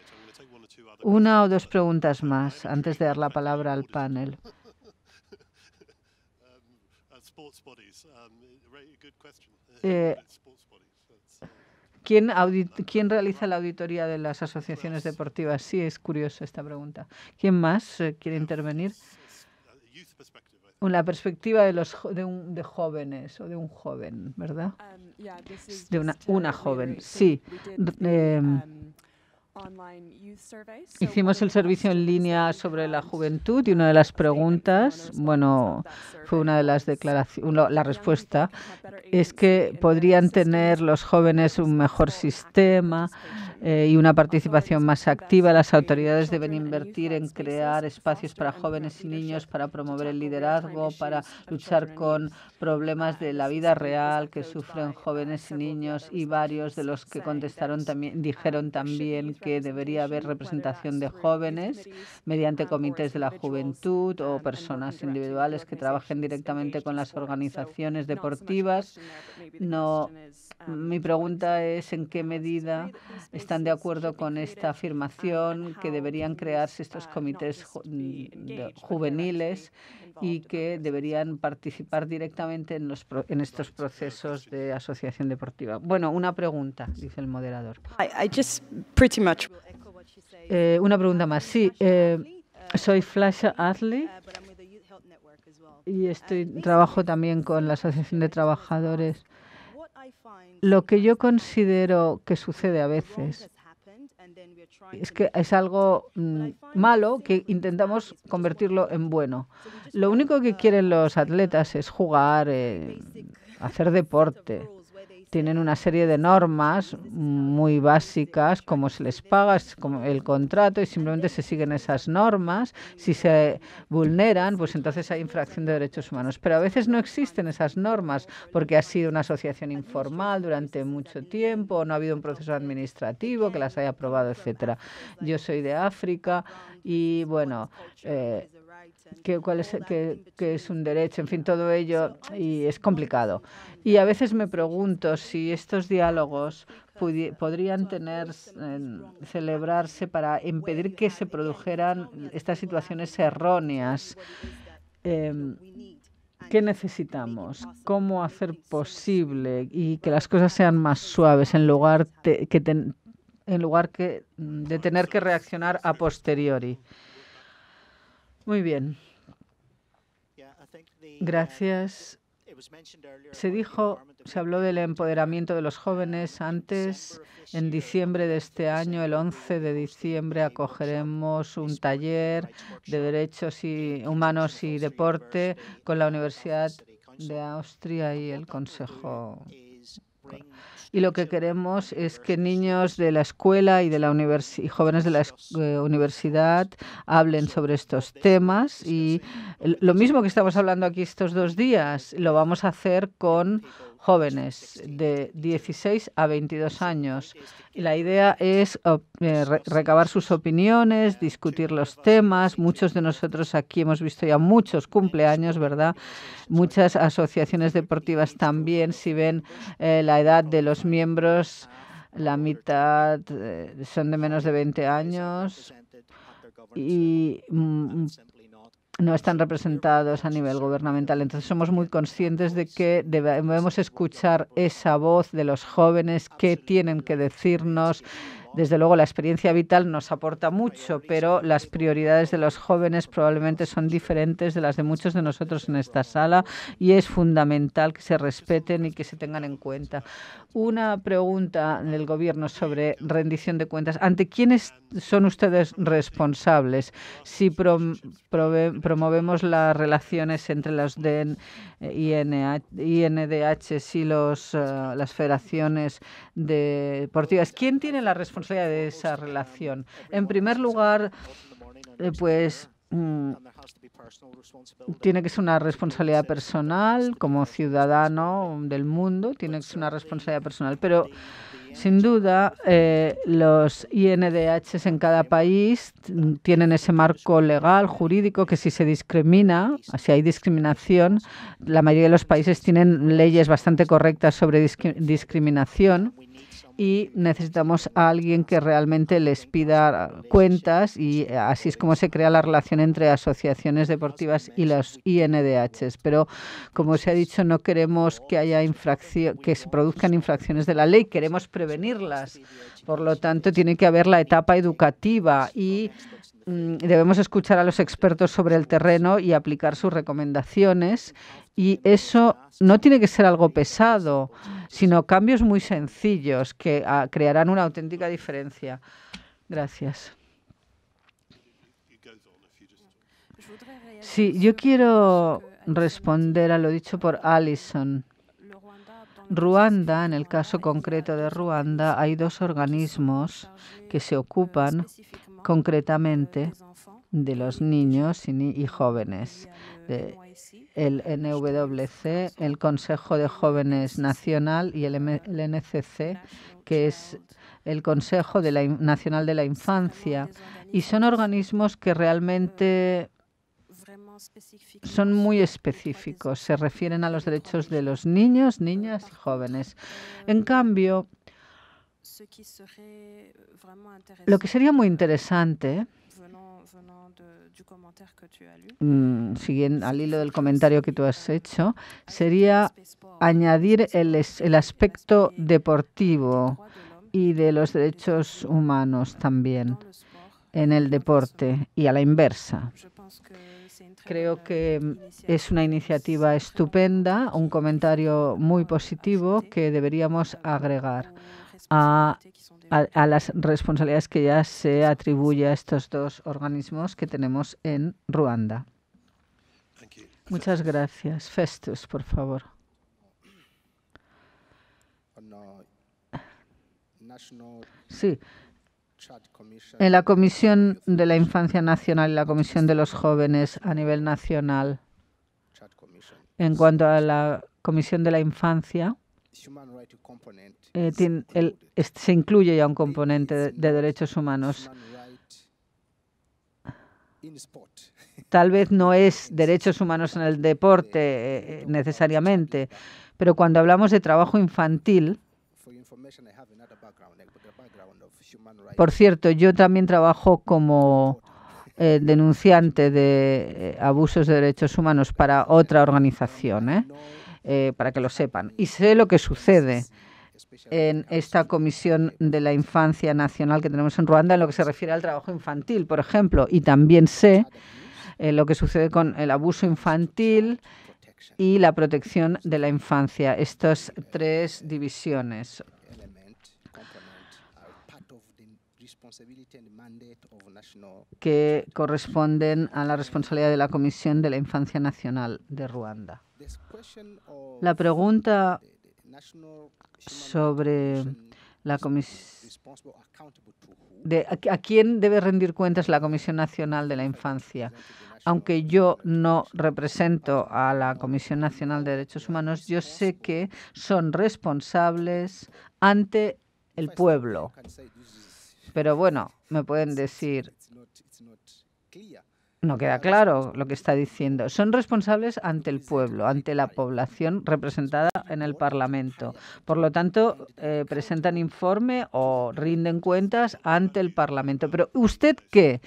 Una o dos preguntas más antes de dar la palabra al panel. ¿Quién realiza la auditoría de las asociaciones deportivas? Sí, es curiosa esta pregunta. ¿Quién más quiere intervenir? La perspectiva de jóvenes o de un joven, ¿verdad? De una joven, sí. Hicimos el servicio en línea sobre la juventud, y una de las preguntas, fue una de las declaraciones, la respuesta es que podrían tener los jóvenes un mejor sistema y una participación más activa. Las autoridades deben invertir en crear espacios para jóvenes y niños, para promover el liderazgo, para luchar con problemas de la vida real que sufren jóvenes y niños, y varios de los que contestaron también dijeron también que debería haber representación de jóvenes mediante comités de la juventud o personas individuales que trabajen directamente con las organizaciones deportivas. No, mi pregunta es en qué medida están de acuerdo con esta afirmación que deberían crearse estos comités juveniles y que deberían participar directamente en estos procesos de asociación deportiva. Bueno, una pregunta, dice el moderador. Una pregunta más. Sí, soy Flasha Adley y trabajo también con la Asociación de Trabajadores. Lo que yo considero que sucede a veces es que es algo malo que intentamos convertirlo en bueno. Lo único que quieren los atletas es jugar, hacer deporte. Tienen una serie de normas muy básicas, como se les paga, es como el contrato, y simplemente se siguen esas normas. Si se vulneran, pues entonces hay infracción de derechos humanos. Pero a veces no existen esas normas porque ha sido una asociación informal durante mucho tiempo, no ha habido un proceso administrativo que las haya aprobado, etcétera. Yo soy de África y, bueno, qué es un derecho, en fin, todo ello, y es complicado. Y a veces me pregunto si estos diálogos podrían celebrarse para impedir que se produjeran estas situaciones erróneas. ¿Qué necesitamos? ¿Cómo hacer posible y que las cosas sean más suaves en lugar de tener que reaccionar a posteriori? Muy bien. Gracias. Se habló del empoderamiento de los jóvenes antes. En diciembre de este año, el 11 de diciembre, acogeremos un taller de derechos humanos y deporte con la Universidad de Austria y el Consejo. Y lo que queremos es que niños de la escuela y jóvenes de la universidad hablen sobre estos temas. Y lo mismo que estamos hablando aquí estos 2 días, lo vamos a hacer con jóvenes de 16 a 22 años. Y la idea es recabar sus opiniones, discutir los temas. Muchos de nosotros aquí hemos visto ya muchos cumpleaños, ¿verdad? Muchas asociaciones deportivas también, si ven la edad de los miembros, la mitad son de menos de 20 años y no están representados a nivel gubernamental. Entonces somos muy conscientes de que debemos escuchar esa voz de los jóvenes que tienen que decirnos. Desde luego, la experiencia vital nos aporta mucho, pero las prioridades de los jóvenes probablemente son diferentes de las de muchos de nosotros en esta sala, y es fundamental que se respeten y que se tengan en cuenta. Una pregunta del Gobierno sobre rendición de cuentas. ¿Ante quiénes son ustedes responsables? Si promovemos las relaciones entre los INDH y las federaciones deportivas, ¿quién tiene la responsabilidad de esa relación? En primer lugar, tiene que ser una responsabilidad personal como ciudadano del mundo, tiene que ser una responsabilidad personal, pero sin duda los INDH en cada país tienen ese marco legal, jurídico, que si se discrimina, si hay discriminación, la mayoría de los países tienen leyes bastante correctas sobre discriminación. Y necesitamos a alguien que realmente les pida cuentas, y así es como se crea la relación entre asociaciones deportivas y los INDH. Pero, como se ha dicho, no queremos que se produzcan infracciones de la ley, queremos prevenirlas. Por lo tanto, tiene que haber la etapa educativa y debemos escuchar a los expertos sobre el terreno y aplicar sus recomendaciones. Y eso no tiene que ser algo pesado, sino cambios muy sencillos que crearán una auténtica diferencia. Gracias. Sí, yo quiero responder a lo dicho por Alison. Ruanda, en el caso concreto de Ruanda, hay dos organismos que se ocupan concretamente de los niños y jóvenes. El NWC, el Consejo de Jóvenes Nacional, y el NCC, que es el Consejo Nacional de la Infancia. Y son organismos que realmente son muy específicos, se refieren a los derechos de los niños, niñas y jóvenes. En cambio, lo que sería muy interesante, siguiendo al hilo del comentario que tú has hecho, sería añadir el aspecto deportivo y de los derechos humanos también en el deporte y a la inversa. Creo que es una iniciativa estupenda, un comentario muy positivo que deberíamos agregar a las responsabilidades que ya se atribuye a estos dos organismos que tenemos en Ruanda. Muchas gracias. Festus, por favor. Sí. En la Comisión de la Infancia Nacional y la Comisión de los Jóvenes a nivel nacional, en cuanto a la Comisión de la Infancia, se incluye ya un componente de derechos humanos. Tal vez no es derechos humanos en el deporte necesariamente, pero cuando hablamos de trabajo infantil, por cierto, yo también trabajo como denunciante de abusos de derechos humanos para otra organización, para que lo sepan. Y sé lo que sucede en esta Comisión de la Infancia Nacional que tenemos en Ruanda en lo que se refiere al trabajo infantil, por ejemplo. Y también sé lo que sucede con el abuso infantil y la protección de la infancia. Estas tres divisiones que corresponden a la responsabilidad de la Comisión de la Infancia Nacional de Ruanda. La pregunta sobre la a quién debe rendir cuentas la Comisión Nacional de la Infancia. Aunque yo no represento a la Comisión Nacional de Derechos Humanos, yo sé que son responsables ante el pueblo. Pero bueno, me pueden decir, no queda claro lo que está diciendo. Son responsables ante el pueblo, ante la población representada en el Parlamento. Por lo tanto, presentan informe o rinden cuentas ante el Parlamento. Pero ¿usted qué?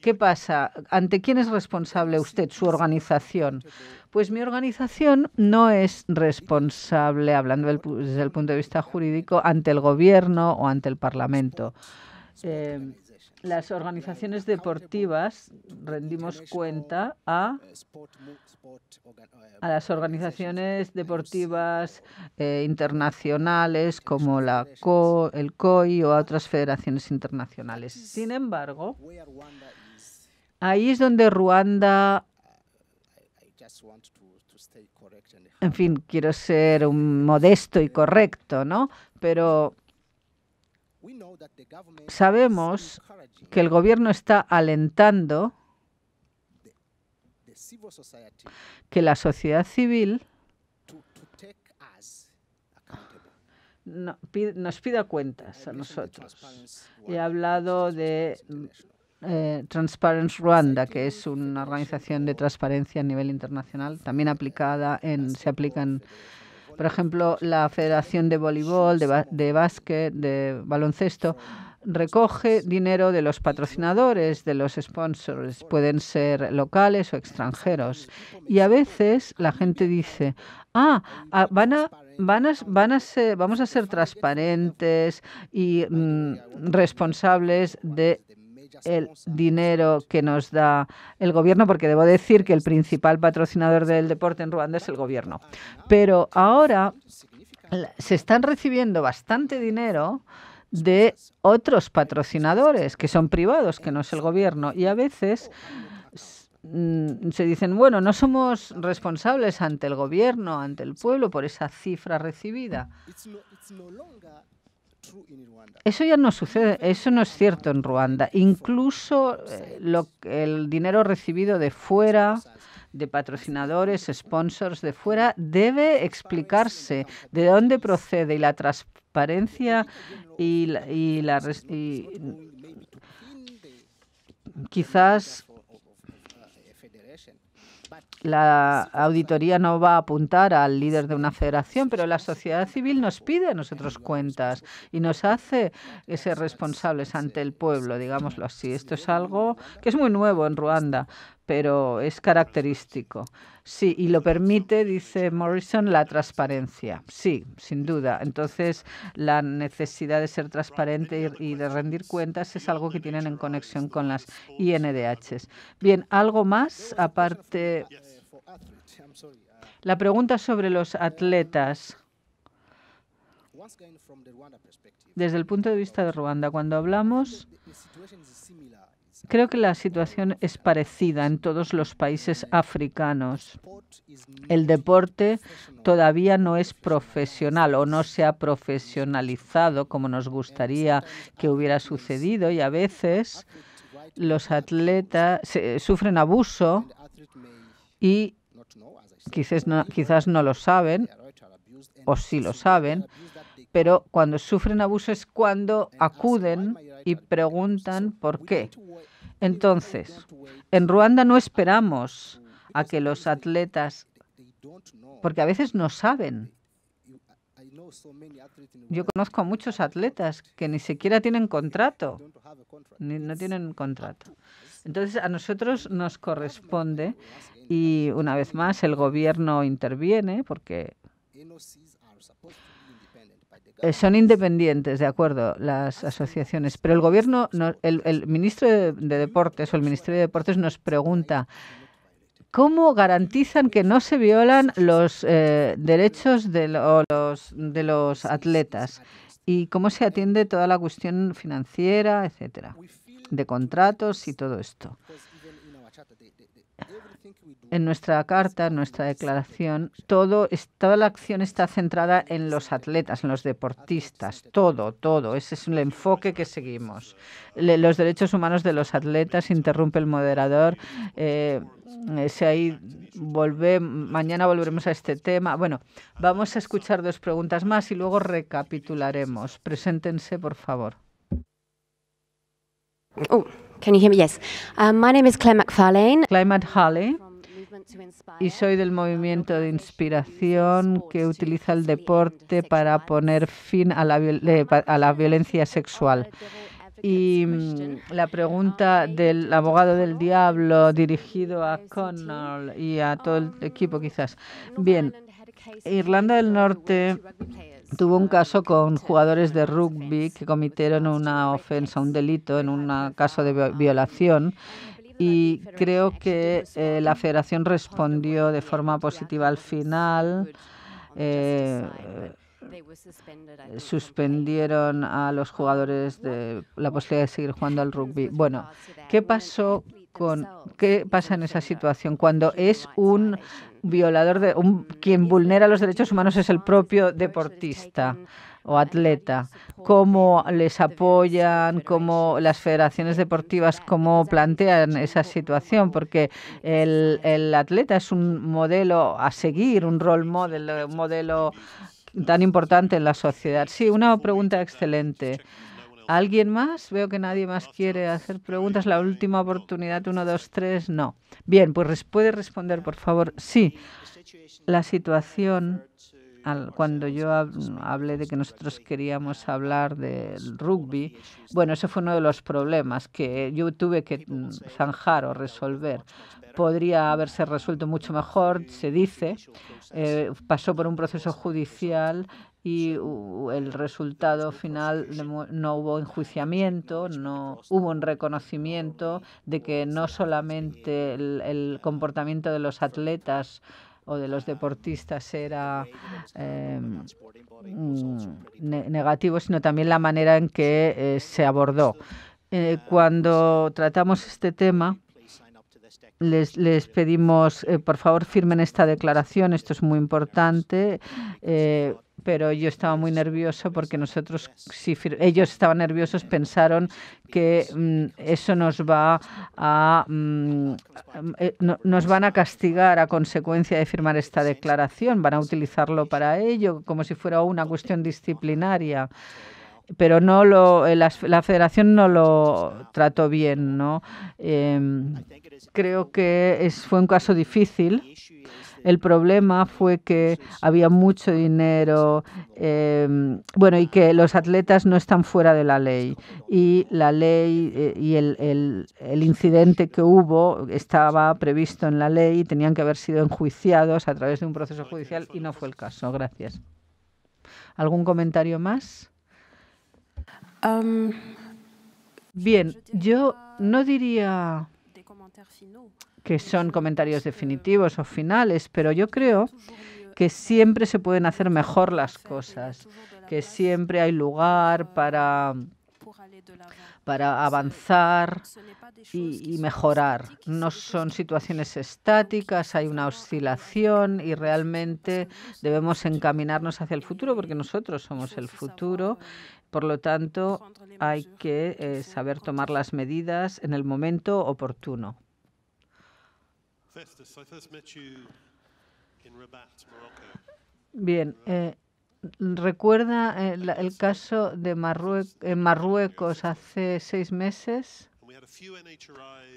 ¿Qué pasa? ¿Ante quién es responsable usted, su organización? Pues mi organización no es responsable, hablando desde el punto de vista jurídico, ante el gobierno o ante el Parlamento. Las organizaciones deportivas rendimos cuenta a las organizaciones deportivas internacionales como el COI o a otras federaciones internacionales. Sin embargo, ahí es donde Ruanda, en fin, quiero ser modesto y correcto, ¿no? Pero sabemos que el gobierno está alentando que la sociedad civil nos pida cuentas a nosotros. He hablado de Transparency Rwanda, que es una organización de transparencia a nivel internacional, también se aplican. Por ejemplo, la Federación de Voleibol, de Básquet, de Baloncesto, recoge dinero de los patrocinadores, de los sponsors, pueden ser locales o extranjeros. Y a veces la gente dice, vamos a ser transparentes y responsables de el dinero que nos da el gobierno, porque debo decir que el principal patrocinador del deporte en Ruanda es el gobierno. Pero ahora se están recibiendo bastante dinero de otros patrocinadores que son privados, que no es el gobierno, y a veces se dicen, bueno, no somos responsables ante el gobierno, ante el pueblo por esa cifra recibida. Eso ya no sucede, eso no es cierto en Ruanda. Incluso el dinero recibido de fuera, de patrocinadores, sponsors de fuera, debe explicarse de dónde procede, y la transparencia quizás la auditoría no va a apuntar al líder de una federación, pero la sociedad civil nos pide a nosotros cuentas y nos hace ser responsables ante el pueblo, digámoslo así. Esto es algo que es muy nuevo en Ruanda, pero es característico. Sí, y lo permite, dice Morrison, la transparencia. Sí, sin duda. Entonces, la necesidad de ser transparente y de rendir cuentas es algo que tienen en conexión con las INDHs. Bien, ¿algo más aparte? La pregunta sobre los atletas. Desde el punto de vista de Ruanda, cuando hablamos, creo que la situación es parecida en todos los países africanos. El deporte todavía no es profesional o no se ha profesionalizado como nos gustaría que hubiera sucedido, y a veces los atletas sufren abuso y quizás no lo saben, o sí lo saben, pero cuando sufren abuso es cuando acuden y preguntan por qué. Entonces, en Ruanda no esperamos a que los atletas, porque a veces no saben. Yo conozco a muchos atletas que ni siquiera tienen contrato, no tienen contrato. Entonces, a nosotros nos corresponde, y una vez más el gobierno interviene porque son independientes, de acuerdo, las asociaciones, pero el gobierno, el ministro de Deportes o el Ministerio de Deportes nos pregunta ¿cómo garantizan que no se violan los derechos de los atletas? ¿Y cómo se atiende toda la cuestión financiera, etcétera, de contratos y todo esto? En nuestra carta, en nuestra declaración, toda la acción está centrada en los atletas, en los deportistas, todo. Ese es el enfoque que seguimos. Los derechos humanos de los atletas, interrumpe el moderador. Mañana volveremos a este tema. Bueno, vamos a escuchar 2 preguntas más y luego recapitularemos. Preséntense, por favor. Oh, can you hear me? Yes. My name is Claire McFarlane. Claire McFarlane. Y soy del movimiento de inspiración que utiliza el deporte para poner fin a la violencia sexual. Y la pregunta del abogado del diablo dirigido a Connell y a todo el equipo quizás. Bien, Irlanda del Norte tuvo un caso con jugadores de rugby que cometieron una ofensa, un delito en un caso de violación. Y creo que la federación respondió de forma positiva al final. Suspendieron a los jugadores de la posibilidad de seguir jugando al rugby. Bueno, ¿qué pasa en esa situación? Cuando es un violador, quien vulnera los derechos humanos es el propio deportista o atleta. ¿Cómo les apoyan? ¿Cómo las federaciones deportivas cómo plantean esa situación? Porque el atleta es un modelo a seguir, un role model, un modelo tan importante en la sociedad. Sí, una pregunta excelente. ¿Alguien más? Veo que nadie más quiere hacer preguntas. La última oportunidad, 1, 2, 3, no. Bien, pues puede responder, por favor. Sí, la situación, cuando yo hablé de que nosotros queríamos hablar del rugby, bueno, ese fue uno de los problemas que yo tuve que zanjar o resolver. Podría haberse resuelto mucho mejor, se dice. Pasó por un proceso judicial y el resultado final no hubo enjuiciamiento, no hubo un reconocimiento de que no solamente el comportamiento de los atletas o de los deportistas era negativo, sino también la manera en que se abordó. Cuando tratamos este tema, les pedimos, por favor, firmen esta declaración, esto es muy importante, pero yo estaba muy nervioso porque nosotros, si ellos estaban nerviosos, pensaron que eso nos va a nos van a castigar a consecuencia de firmar esta declaración, van a utilizarlo para ello, como si fuera una cuestión disciplinaria. Pero no la federación no lo trató bien, ¿no? Creo que fue un caso difícil. El problema fue que había mucho dinero, bueno, y que los atletas no están fuera de la ley. Y la ley y el incidente que hubo estaba previsto en la ley y tenían que haber sido enjuiciados a través de un proceso judicial y no fue el caso. Gracias. ¿Algún comentario más? Bien, yo no diría que son comentarios definitivos o finales, pero yo creo que siempre se pueden hacer mejor las cosas, que siempre hay lugar para avanzar y mejorar. No son situaciones estáticas, hay una oscilación y realmente debemos encaminarnos hacia el futuro porque nosotros somos el futuro. Por lo tanto, hay que saber tomar las medidas en el momento oportuno. Bien, ¿recuerda el caso de Marruecos hace 6 meses?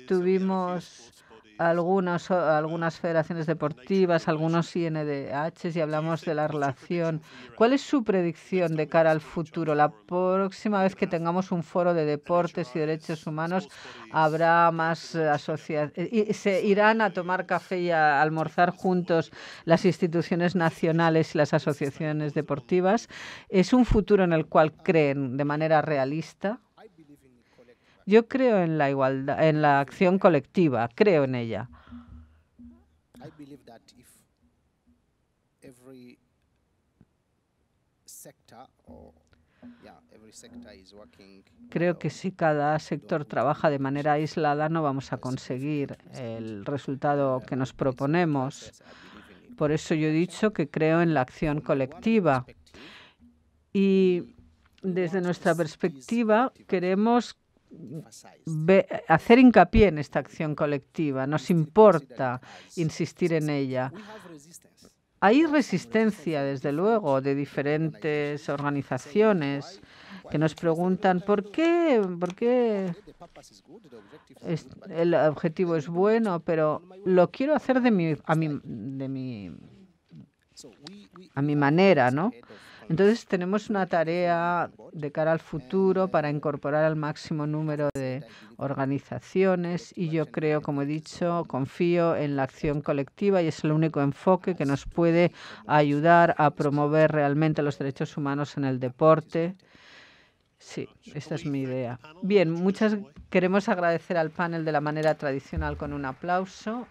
Tuvimos algunas federaciones deportivas, algunos INDHs y hablamos de la relación. ¿Cuál es su predicción de cara al futuro? La próxima vez que tengamos un foro de deportes y derechos humanos, habrá más asociaciones. ¿Se irán a tomar café y a almorzar juntos las instituciones nacionales y las asociaciones deportivas? ¿Es un futuro en el cual creen de manera realista? Yo creo en la igualdad, en la acción colectiva, creo en ella. Creo que si cada sector trabaja de manera aislada no vamos a conseguir el resultado que nos proponemos. Por eso yo he dicho que creo en la acción colectiva. Y desde nuestra perspectiva queremos hacer hincapié en esta acción colectiva. Nos importa insistir en ella. Hay resistencia, desde luego, de diferentes organizaciones que nos preguntan ¿por qué el objetivo es bueno, pero lo quiero hacer a mi manera, ¿no? Entonces tenemos una tarea de cara al futuro para incorporar al máximo número de organizaciones y yo creo, como he dicho, confío en la acción colectiva y es el único enfoque que nos puede ayudar a promover realmente los derechos humanos en el deporte. Sí, esta es mi idea. Bien, queremos agradecer al panel de la manera tradicional con un aplauso.